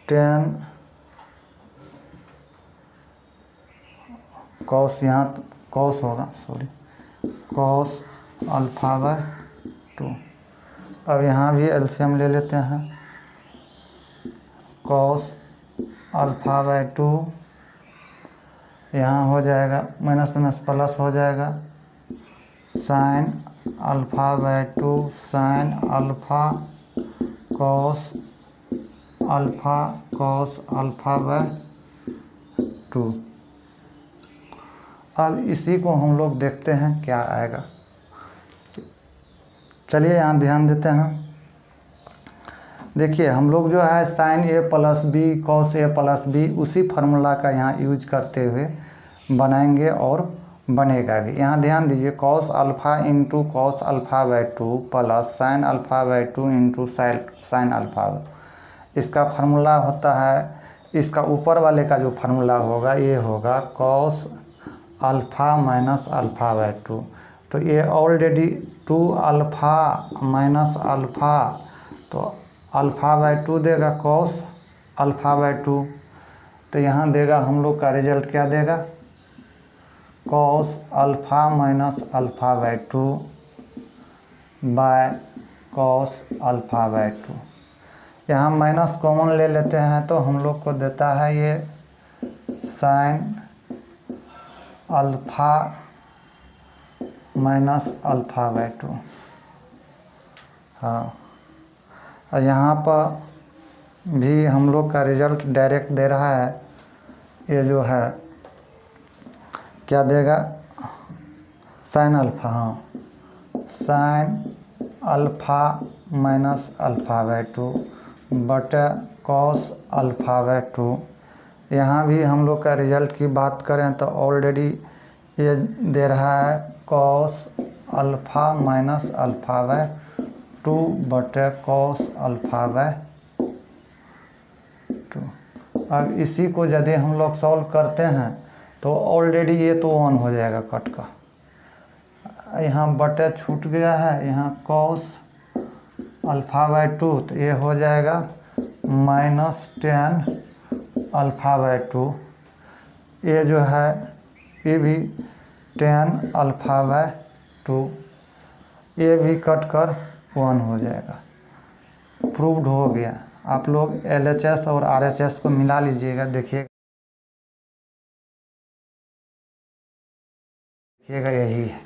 tan cos, यहाँ cos होगा, सॉरी, cos α/2। अब यहाँ भी एलसीएम ले लेते हैं, cos α/2 यहाँ हो जाएगा माइनस माइनस प्लस हो जाएगा, sin α/2 sin अल्फ़ा cos α/2। अब इसी को हम लोग देखते हैं क्या आएगा। चलिए यहाँ ध्यान देते हैं। देखिए हम लोग जो है sin a plus B cos a plus B उसी फार्मूला का यहाँ यूज करते हुए बनाएंगे और बनेगा भी। यहाँ ध्यान दीजिए cos alpha into cos α/2 plus sin α/2 into sin alpha, इसका फार्मूला होता है, इसका ऊपर वाले का जो फार्मूला होगा ये होगा cos अल्फ़ा माइनस α/2। तो ये ऑलरेडी 2 अल्फ़ा माइनस अल्फ़ा, तो α/2 देगा cos α/2। तो यहाँ देगा हम लोग का रिजल्ट क्या देगा, cos alpha minus α/2 by cos α/2। यहाँ माइनस कॉमन ले लेते हैं तो हम लोग को देता है ये sin अल्फ़ा माइनस α/2। हाँ, और यहाँ पर भी हम लोग का रिजल्ट डायरेक्ट दे रहा है, ये जो है क्या देगा, sin अल्फ़ा, हाँ sin अल्फ़ा माइनस α/2 बटा cos α/2। यहाँ भी हम लोग का रिजल्ट की बात करें तो ऑलरेडी ये दे रहा है cos अल्फ़ा माइनस α/2 बटे cos α/2। अब इसी को यदि हम लोग सॉल्व करते हैं तो ऑलरेडी ये तो 1 हो जाएगा कट का, यहाँ बटे छूट गया है, यहाँ cos α/2 तो ये हो जाएगा -10 α/2। ये जो है ये भी 10 α/2, ये भी कट कर 1 हो जाएगा। प्रूव्ड हो गया। आप लोग LHS और RHS को मिला लीजिएगा, देखिएगा यही है।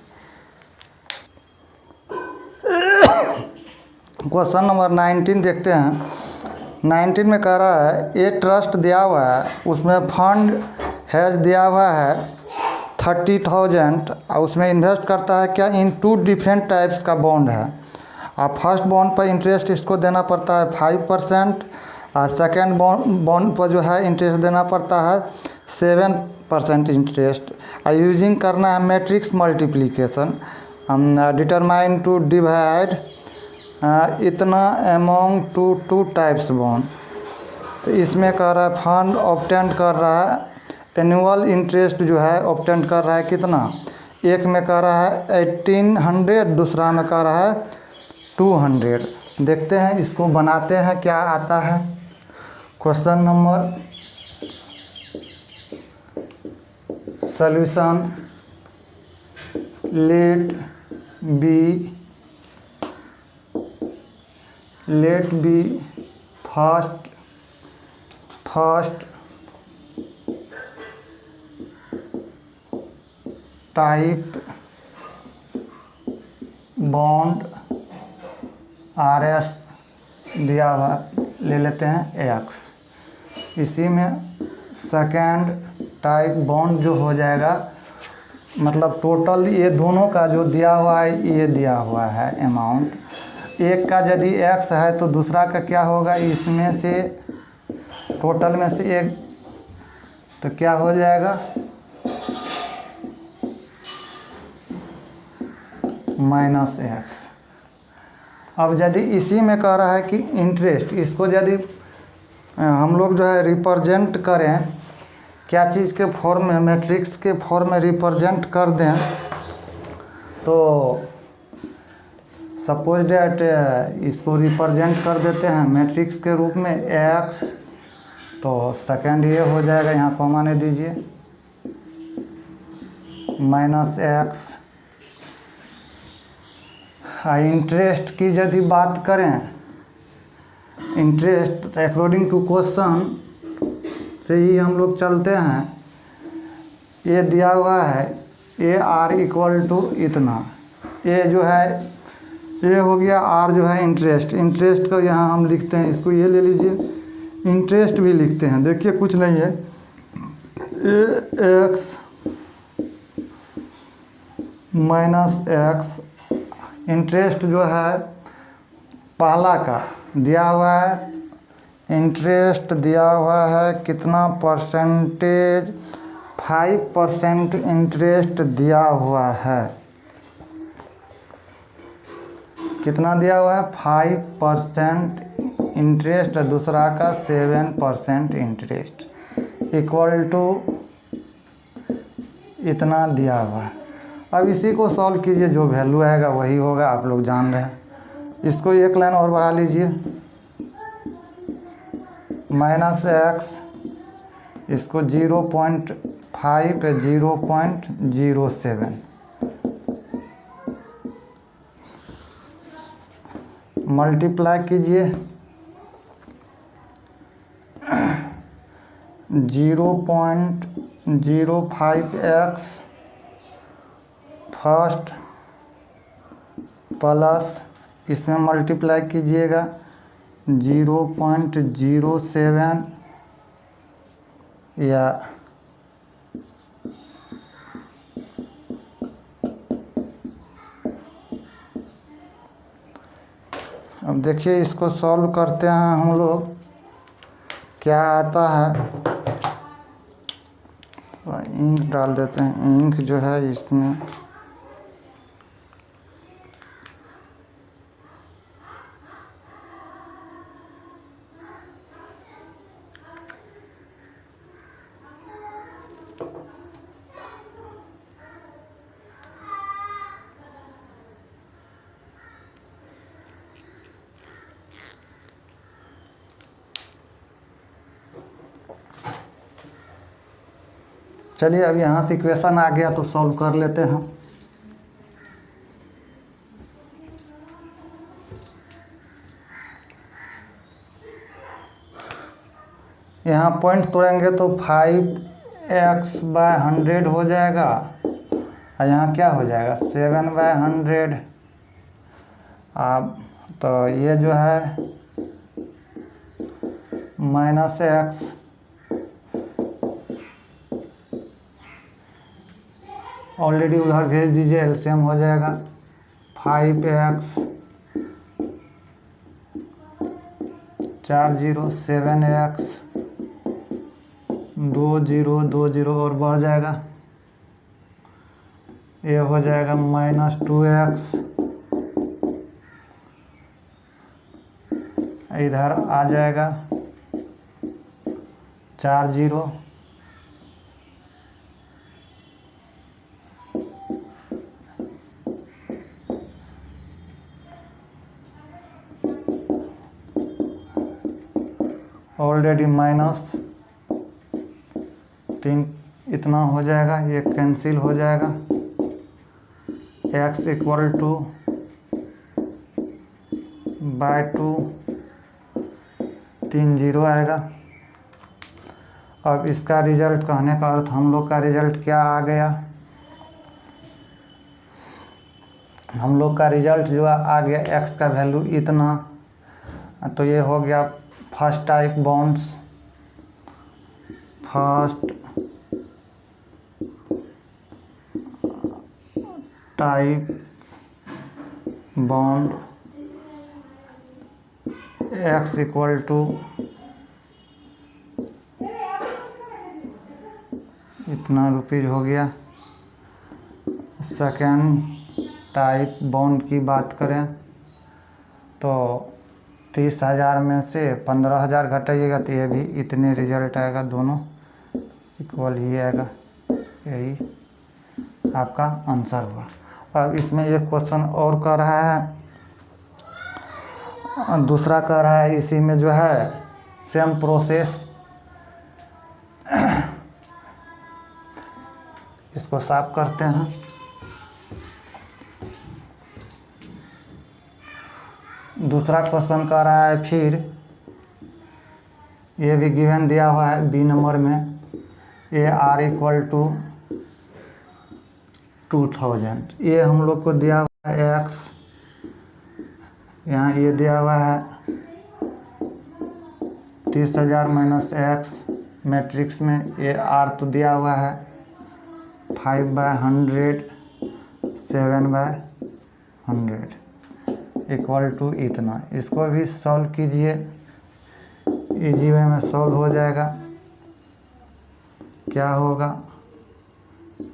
क्वेश्चन नंबर 19 देखते हैं। 19 में कह रहा है ये ट्रस्ट दिया हुआ है, उसमें फंड हैज दिया हुआ है 30,000 और उसमें इन्वेस्ट करता है क्या, इन 2 डिफरेंट टाइप्स का बॉन्ड है। और फर्स्ट बॉन्ड पर इंटरेस्ट इसको देना पड़ता है 5% और सेकेंड बॉन्ड पर जो है इंटरेस्ट देना पड़ता है 7% इंटरेस्ट। और यूजिंग करना है matrix multiplication, determine to divide इतना अमोंग 2 टाइप्स बॉन्ड। तो इसमें कह रहा है फंड ऑब्टेंड कर रहा है एनुअल इंटरेस्ट जो है ऑब्टेंड कर रहा है कितना, एक में कह रहा है 1800, दूसरा में कह रहा है 200। देखते हैं इसको बनाते हैं क्या आता है। Question number solution let be first type bond RS दिया हुआ ले लेते हैं X। इसी में सेकेंड टाइप बॉन्ड जो हो जाएगा, मतलब टोटल ये दोनों का जो दिया हुआ है ये दिया हुआ है अमाउंट, एक का यदि x है तो दूसरा का क्या होगा, इसमें से टोटल में से एक, तो क्या हो जाएगा -x। अब यदि इसी में कह रहा है कि इंटरेस्ट, इसको यदि हम लोग जो है रिप्रेजेंट करें, क्या चीज़ के फॉर्म में, मैट्रिक्स के फॉर्म में रिप्रेजेंट कर दें, तो सपोज डेट इसको रिप्रेजेंट कर देते हैं मैट्रिक्स के रूप में x, तो सेकेंड ये हो जाएगा, यहाँ कॉमा नहीं दीजिए, -x। इंटरेस्ट की यदि बात करें, इंटरेस्ट अकॉर्डिंग टू क्वेश्चन से ही हम लोग चलते हैं। ये दिया हुआ है ए आर इक्वल टू इतना, ये जो है ये हो गया, आर जो है इंटरेस्ट, इंटरेस्ट को यहाँ हम लिखते हैं, इसको ये ले लीजिए, इंटरेस्ट भी लिखते हैं, देखिए कुछ नहीं है, ए एक्स -x। इंटरेस्ट जो है पहला का दिया हुआ है, इंटरेस्ट दिया हुआ है कितना परसेंटेज, 5% इंटरेस्ट दिया हुआ है, कितना दिया हुआ है 5% इंटरेस्ट, दूसरा का 7% इंटरेस्ट, इक्वल टू इतना दिया हुआ है। अब इसी को सॉल्व कीजिए, जो वैल्यू आएगा वही होगा, आप लोग जान रहे हैं। इसको एक लाइन और बढ़ा लीजिए, -x, इसको 0.5 0.07, मल्टीप्लाई कीजिए 0.05x फर्स्ट प्लस इसमें मल्टीप्लाई कीजिएगा 0.07 या अब देखिए इसको सॉल्व करते हैं हम लोग, क्या आता है, इंक डाल देते हैं, इंक जो है इसमें चलिए अब यहाँ से इक्वेशन आ गया तो सॉल्व कर लेते हैं। यहाँ पॉइंट तोड़ेंगे तो 5x/100 हो जाएगा, और यहाँ क्या हो जाएगा 7/100। अब तो ये जो है -x, ऑलरेडी उधर भेज दीजिए, एलसीएम हो जाएगा 5x 40 7x 20 और बढ़ जाएगा, ये हो जाएगा -2x, इधर आ जाएगा 40, ऑलरेडी -3 इतना हो जाएगा, ये कैंसिल हो जाएगा, x इक्वल टू /2 3 0 आएगा। अब इसका रिजल्ट कहने का अर्थ हम लोग का रिजल्ट क्या आ गया, हम लोग का रिजल्ट जो आ गया x का वैल्यू इतना, तो ये हो गया first type bonds, first type bond x equal to इतना रुपीज हो गया। सेकेंड टाइप बॉन्ड की बात करें तो 30,000 में से 15,000 घटाइएगा तो ये भी इतने रिजल्ट आएगा, दोनों इक्वल ही आएगा। यही आपका आंसर हुआ। अब इसमें एक क्वेश्चन और कर रहा है, दूसरा कह रहा है इसी में जो है सेम प्रोसेस, इसको साफ करते हैं। दूसरा क्वेश्चन कह रहा है फिर ये भी गिवन दिया हुआ है बी नंबर में, ए आर इक्वल टू 2000। ये हम लोग को दिया हुआ है एक्स, यहाँ ये दिया हुआ है 30,000 माइनस एक्स मैट्रिक्स में। ये आर तो दिया हुआ है 5/100 7/100 इक्वल टू इतना। इसको भी सॉल्व कीजिए, इजी वे में सॉल्व हो जाएगा। क्या होगा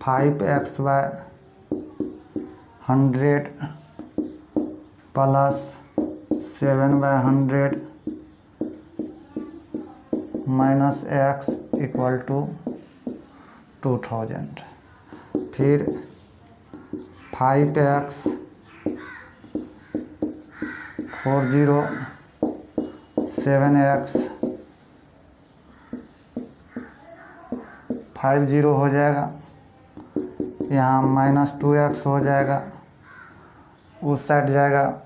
5x/100 plus 7/100 minus x equal to 2000। फिर 5x 40 7x 50 हो जाएगा, यहाँ माइनस 2x हो जाएगा, उस साइड जाएगा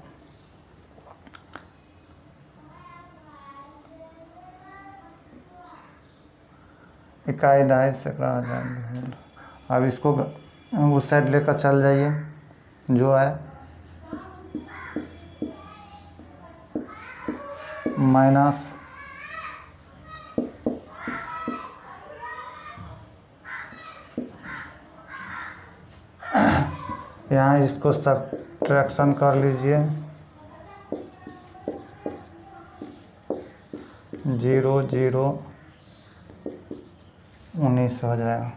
इकाई दहाई सैकड़ा हजार। अब इसको उस साइड लेकर चल जाइए जो है माइनस यहाँ इसको सब्ट्रैक्शन कर लीजिए, 0 0 19 हो जाएगा,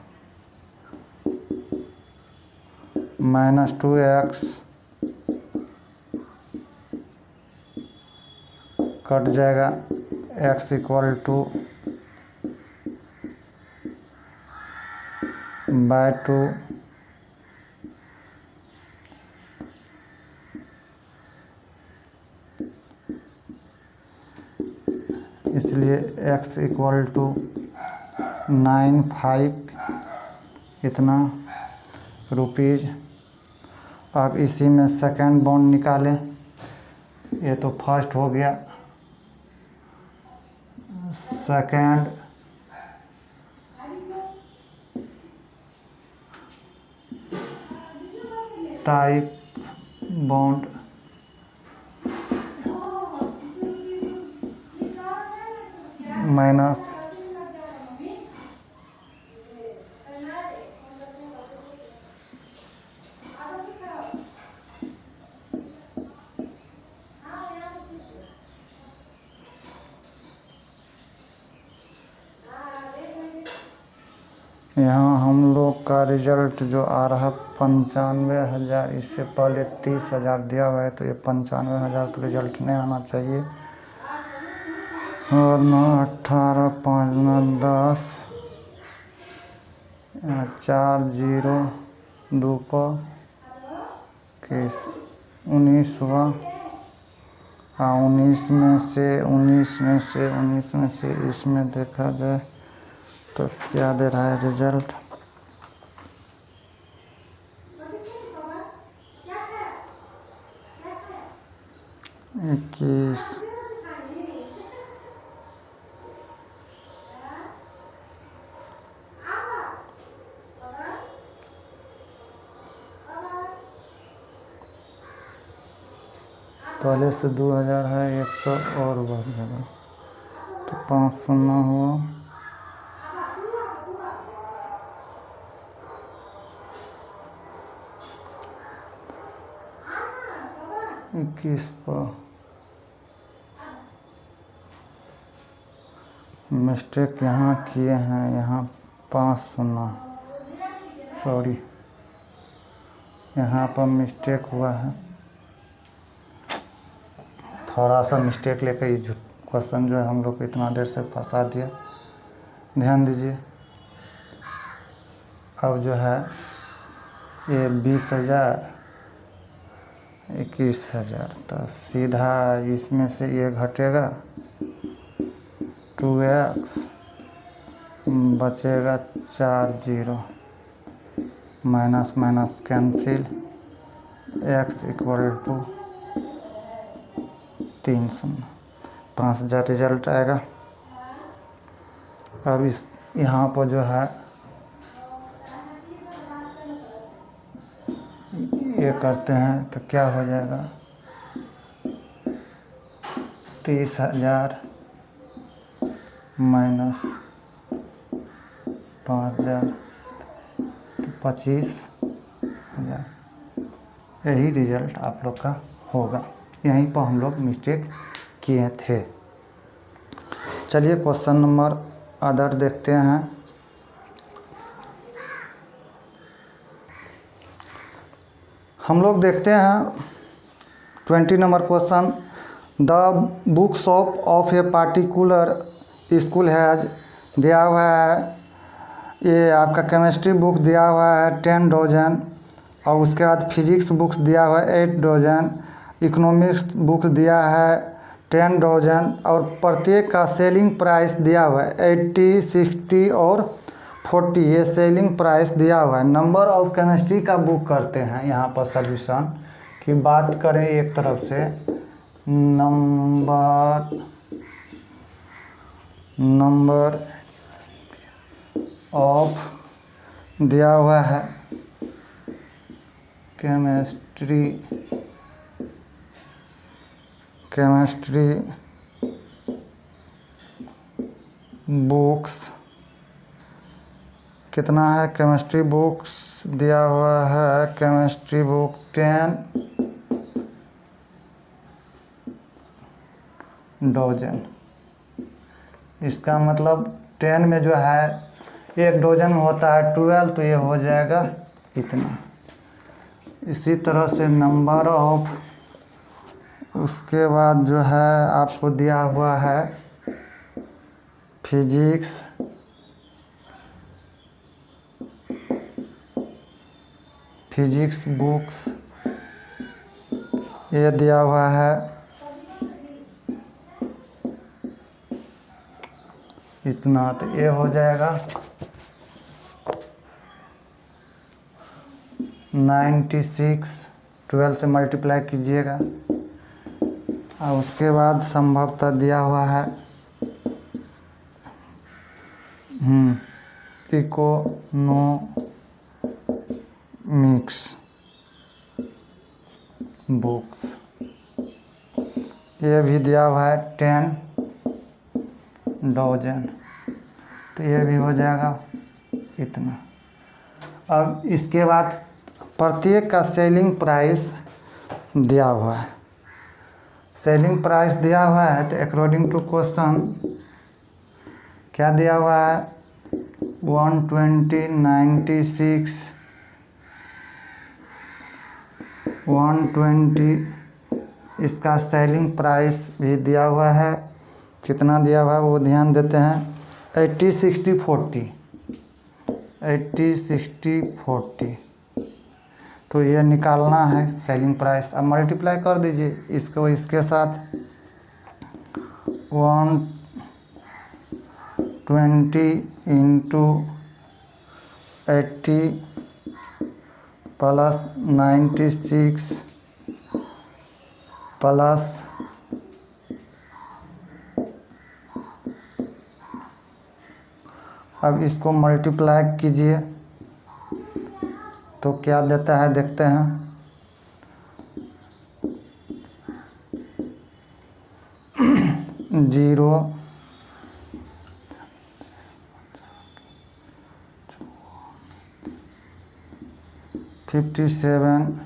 माइनस 2x कट जाएगा, x इक्वल टू बाय 2 इसलिए x इक्वल टू 95 इतना रुपीज। अब इसी में सेकेंड बॉन्ड निकालें, ये तो फर्स्ट हो गया, सेकेंड टाइप बॉन्ड माइनस यहाँ हम लोग का रिजल्ट जो आ रहा 95,000, इससे पहले 30,000 दिया हुआ है तो ये 95,000 तो रिजल्ट नहीं आना चाहिए। और 9 18 5 9 10 4 0 2 को 19 हुआ। 19 में से इसमें देखा जाए तो क्या दे रहा है रिजल्ट, इक्कीस। पहले से 2,000 है, 100 और बढ़ जाएगा तो 5 शून्य हुआ। इक्कीस पर मिस्टेक यहाँ किए हैं, यहाँ 5 0, सॉरी यहाँ पर मिस्टेक हुआ है, थोड़ा सा मिस्टेक लेकर ये क्वेश्चन जो है हम लोग को इतना देर से फंसा दिया। ध्यान दीजिए। अब जो है ये 20,000 21,000, तो सीधा इसमें से ये घटेगा 2x, बचेगा 4 0, minus minus cancel, x equal to 3 0, 5,000 result आएगा। अब इस यहाँ पर जो है ये करते हैं तो क्या हो जाएगा, 30,000 माइनस 5,000, 25,000। यही रिजल्ट आप लोग का होगा। यहीं पर हम लोग मिस्टेक किए थे। चलिए क्वेश्चन नंबर अदर देखते हैं। हम लोग देखते हैं 20 number question. The book shop of a particular school has, दिया हुआ है ये आपका केमिस्ट्री बुक दिया हुआ है 10 डजन, और उसके बाद फिजिक्स बुक्स दिया हुआ है 8 डजन, इकोनॉमिक्स बुक दिया है 10 डजन, और प्रत्येक का सेलिंग प्राइस दिया हुआ है 80, 60 और 40, ये सेलिंग प्राइस दिया हुआ है। नंबर ऑफ केमिस्ट्री का बुक करते हैं यहाँ पर सॉल्यूशन की बात करें। एक तरफ से नंबर ऑफ दिया हुआ है केमिस्ट्री बुक्स कितना है, केमिस्ट्री बुक्स दिया हुआ है, केमिस्ट्री बुक 10 डजन। इसका मतलब 10 में जो है 1 डजन होता है 12, तो ये हो जाएगा इतना। इसी तरह से नंबर ऑफ, उसके बाद जो है आपको दिया हुआ है फिजिक्स बुक्स, ये दिया हुआ है इतना, तो ये हो जाएगा 96, 12 से मल्टीप्लाई कीजिएगा। और उसके बाद संभवतः दिया हुआ है इकोनॉमिक्स बुक्स, ये भी दिया हुआ है 10 डजन, तो ये भी हो जाएगा इतना। अब इसके बाद प्रत्येक का सेलिंग प्राइस दिया हुआ है। सेलिंग प्राइस दिया हुआ है तो अकॉर्डिंग टू क्वेश्चन क्या दिया हुआ है, 120, 96, 120, इसका सेलिंग प्राइस भी दिया हुआ है। कितना दिया हुआ है वो ध्यान देते हैं, 80, 60, 40, 80, 60, 40, तो ये निकालना है सेलिंग प्राइस। अब मल्टीप्लाई कर दीजिए इसको इसके साथ, 120 इंटू 80 प्लस 96 प्लस अब इसको मल्टीप्लाई कीजिए तो क्या देता है देखते हैं। 0, 57,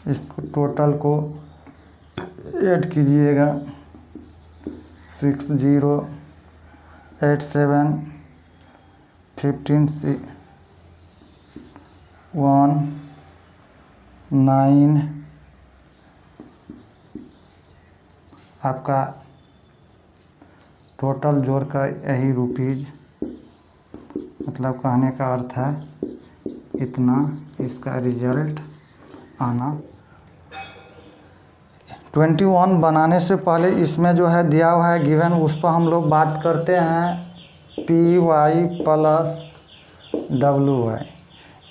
इसको टोटल को ऐड कीजिएगा 60871519 आपका टोटल जोड़ का यही रुपीज़, मतलब कहने का अर्थ है इतना इसका रिजल्ट आना। 21 बनाने से पहले इसमें जो है दिया हुआ है गिवन, उस पर हम लोग बात करते हैं PY प्लस WY।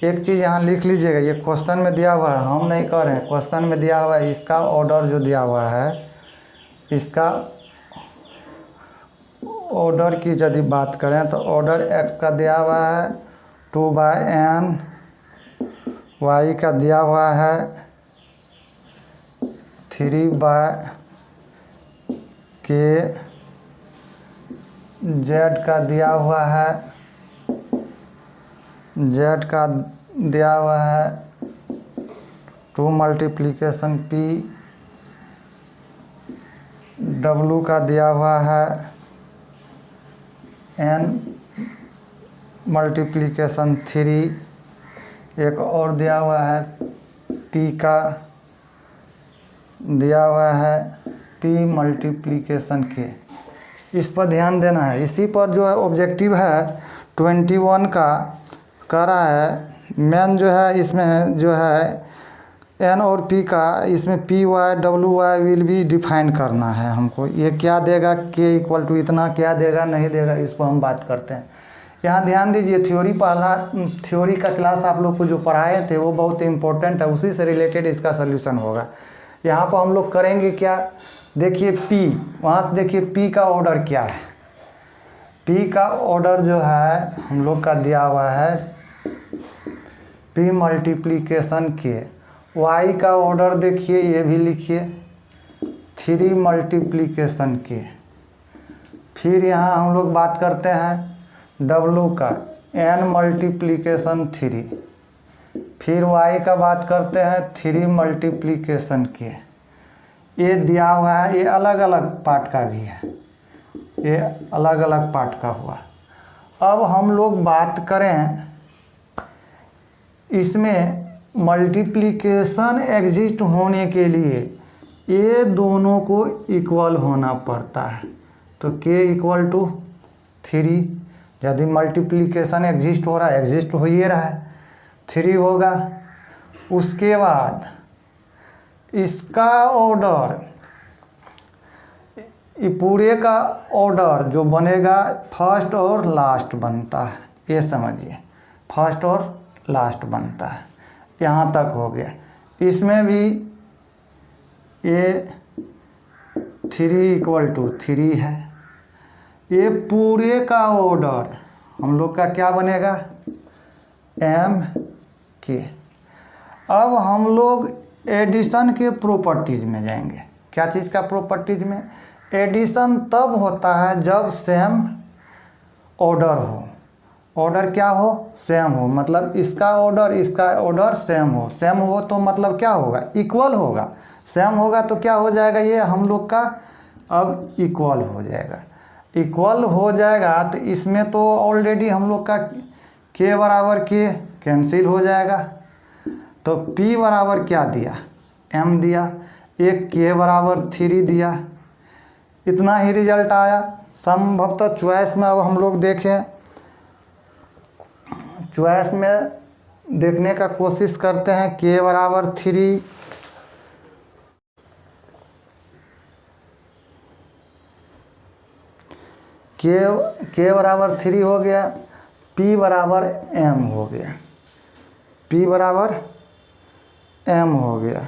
एक चीज़ यहाँ लिख लीजिएगा, ये क्वेश्चन में दिया हुआ है, हम नहीं कर रहे हैं, क्वेश्चन में दिया हुआ है। इसका ऑर्डर जो दिया हुआ है, इसका ऑर्डर की यदि बात करें तो ऑर्डर x का दिया हुआ है 2/n, y का दिया हुआ है 3/k, z का दिया हुआ है है 2 मल्टीप्लिकेशन p, w का दिया हुआ है n मल्टीप्लिकेशन 3, एक और दिया हुआ है p का दिया हुआ है p मल्टीप्लिकेशन k। इस पर ध्यान देना है। इसी पर जो है ऑब्जेक्टिव है 21 का कह रहा है, मेन जो है इसमें जो है n और p का, इसमें PY WY विल भी डिफाइन करना है हमको। ये क्या देगा, k इक्वल टू इतना क्या देगा नहीं देगा, इस पर हम बात करते हैं। यहाँ ध्यान दीजिए, थ्योरी का क्लास आप लोग को जो पढ़ाए थे वो बहुत इंपॉर्टेंट है, उसी से रिलेटेड इसका सोल्यूशन होगा। यहाँ पर हम लोग करेंगे क्या, देखिए p, वहाँ से देखिए p का ऑर्डर क्या है। p का ऑर्डर जो है हम लोग का दिया हुआ है p मल्टीप्लिकेशन k। y का ऑर्डर देखिए, ये भी लिखिए 3 मल्टीप्लिकेशन k। फिर यहाँ हम लोग बात करते हैं w का n मल्टीप्लिकेशन 3। फिर y का बात करते हैं 3 मल्टीप्लिकेशन k। ये दिया हुआ है, ये अलग अलग पार्ट का भी है, ये अलग अलग पार्ट का हुआ। अब हम लोग बात करें इसमें मल्टीप्लिकेशन एग्जिस्ट होने के लिए ये दोनों को इक्वल होना पड़ता है। तो k इक्वल टू 3, यदि मल्टीप्लिकेशन एग्जिस्ट हो रहा है, एग्जिस्ट हो ही रहा है, 3 होगा। उसके बाद इसका ऑर्डर, ये पूरे का ऑर्डर जो बनेगा फर्स्ट और लास्ट बनता है, ये समझिए फर्स्ट और लास्ट बनता है। यहाँ तक हो गया। इसमें भी ये 3 इक्वल टू 3 है। ये पूरे का ऑर्डर हम लोग का क्या बनेगा, MK। अब हम लोग एडिशन के प्रॉपर्टीज़ में जाएंगे। क्या चीज़ का प्रॉपर्टीज़ में, एडिशन तब होता है जब सेम ऑर्डर हो। ऑर्डर क्या हो, सेम हो, मतलब इसका ऑर्डर सेम हो। सेम हो तो मतलब क्या होगा, इक्वल होगा। सेम होगा तो क्या हो जाएगा, ये हम लोग का अब इक्वल हो जाएगा। इक्वल हो जाएगा तो इसमें तो ऑलरेडी हम लोग का k बराबर k कैंसिल हो जाएगा। तो p बराबर क्या दिया, m दिया, एक k बराबर 3 दिया, इतना ही रिजल्ट आया। संभवतः चॉइस में अब हम लोग देखें, चॉइस में देखने का कोशिश करते हैं। k बराबर 3, k बराबर 3 हो गया, p बराबर m हो गया, p बराबर m हो गया।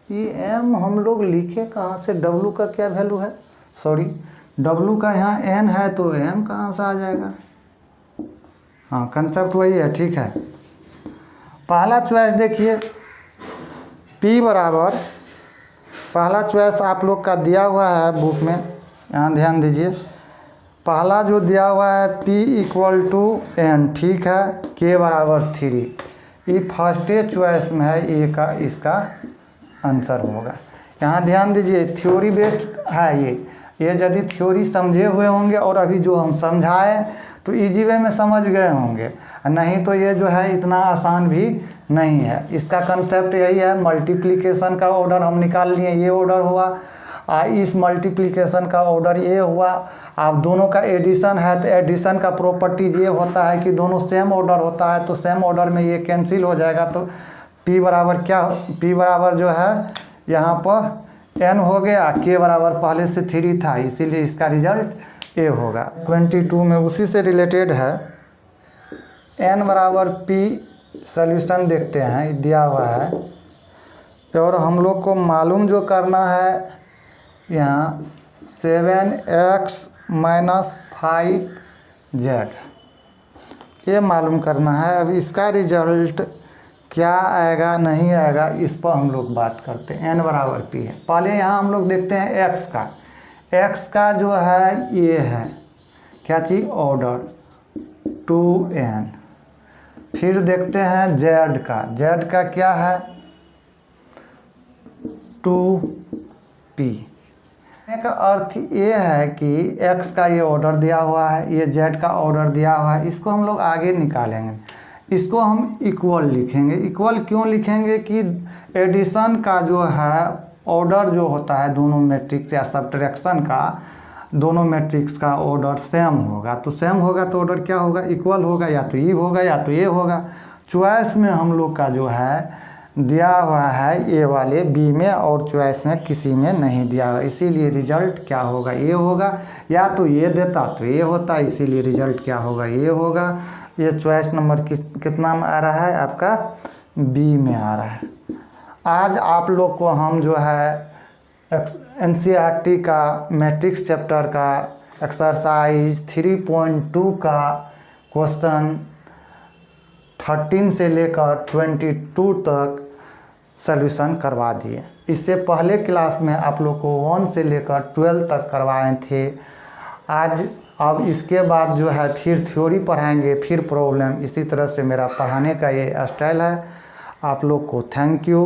ये m हम लोग लिखे कहाँ से, w का क्या वैल्यू है, सॉरी w का यहाँ n है तो m कहाँ से आ जाएगा। हाँ, कंसेप्ट वही है, ठीक है। पहला चॉइस देखिए, p बराबर, पहला चॉइस आप लोग का दिया हुआ है बुक में, यहाँ ध्यान दीजिए। पहला जो दिया हुआ है P = n, ठीक है, K = 3, ये फर्स्ट चॉइस में है, ए का इसका आंसर होगा। यहाँ ध्यान दीजिए थ्योरी बेस्ड है ये यदि थ्योरी समझे हुए होंगे और अभी जो हम समझाए तो इजी वे में समझ गए होंगे, नहीं तो ये जो है इतना आसान भी नहीं है। इसका कंसेप्ट यही है, मल्टीप्लिकेशन का ऑर्डर हम निकाल लिए, ये ऑर्डर हुआ, इस मल्टीप्लिकेशन का ऑर्डर ये हुआ। आप दोनों का एडिशन है तो एडिशन का प्रॉपर्टीज ये होता है कि दोनों सेम ऑर्डर होता है, तो सेम ऑर्डर में ये कैंसिल हो जाएगा, तो P बराबर क्या, P बराबर जो है यहाँ पर n हो गया, K बराबर पहले से 3 था, इसीलिए इसका रिजल्ट A होगा। 22 में उसी से रिलेटेड है, n बराबर P, सॉल्यूशन देखते हैं, दिया हुआ है और हम लोग को मालूम जो करना है यहाँ 7x - 5z ये मालूम करना है। अब इसका रिजल्ट क्या आएगा नहीं आएगा इस पर हम लोग बात करते हैं। n बराबर P है, पहले यहाँ हम लोग देखते हैं x का जो है ये है क्या चीज़, ऑर्डर 2n। फिर देखते हैं z का क्या है 2p। का अर्थ ये है कि x का ये ऑर्डर दिया हुआ है, ये z का ऑर्डर दिया हुआ है, इसको हम लोग आगे निकालेंगे, इसको हम इक्वल लिखेंगे। इक्वल क्यों लिखेंगे कि एडिशन का जो है ऑर्डर जो होता है दोनों मैट्रिक्स या सब्ट्रैक्शन का दोनों मैट्रिक्स का ऑर्डर सेम होगा, तो सेम होगा तो ऑर्डर क्या होगा, इक्वल होगा, या तो ई होगा या तो ये होगा। चॉइस में हम लोग का जो है दिया हुआ है ए वाले बी में और चॉइस में किसी में नहीं दिया हुआ, इसीलिए रिजल्ट क्या होगा, ये होगा, या तो ये देता तो ये होता, इसीलिए रिजल्ट क्या होगा, ये होगा। ये चॉइस नंबर कितना में आ रहा है आपका, बी में आ रहा है। आज आप लोग को हम जो है NCERT का मैट्रिक्स चैप्टर का एक्सरसाइज 3.2 का क्वेश्चन 13 से लेकर 22 तक सॉल्यूशन करवा दिए। इससे पहले क्लास में आप लोग को 1 से लेकर 12 तक करवाए थे। आज अब इसके बाद जो है फिर थ्योरी पढ़ाएंगे, फिर प्रॉब्लम, इसी तरह से मेरा पढ़ाने का ये स्टाइल है। आप लोग को थैंक यू।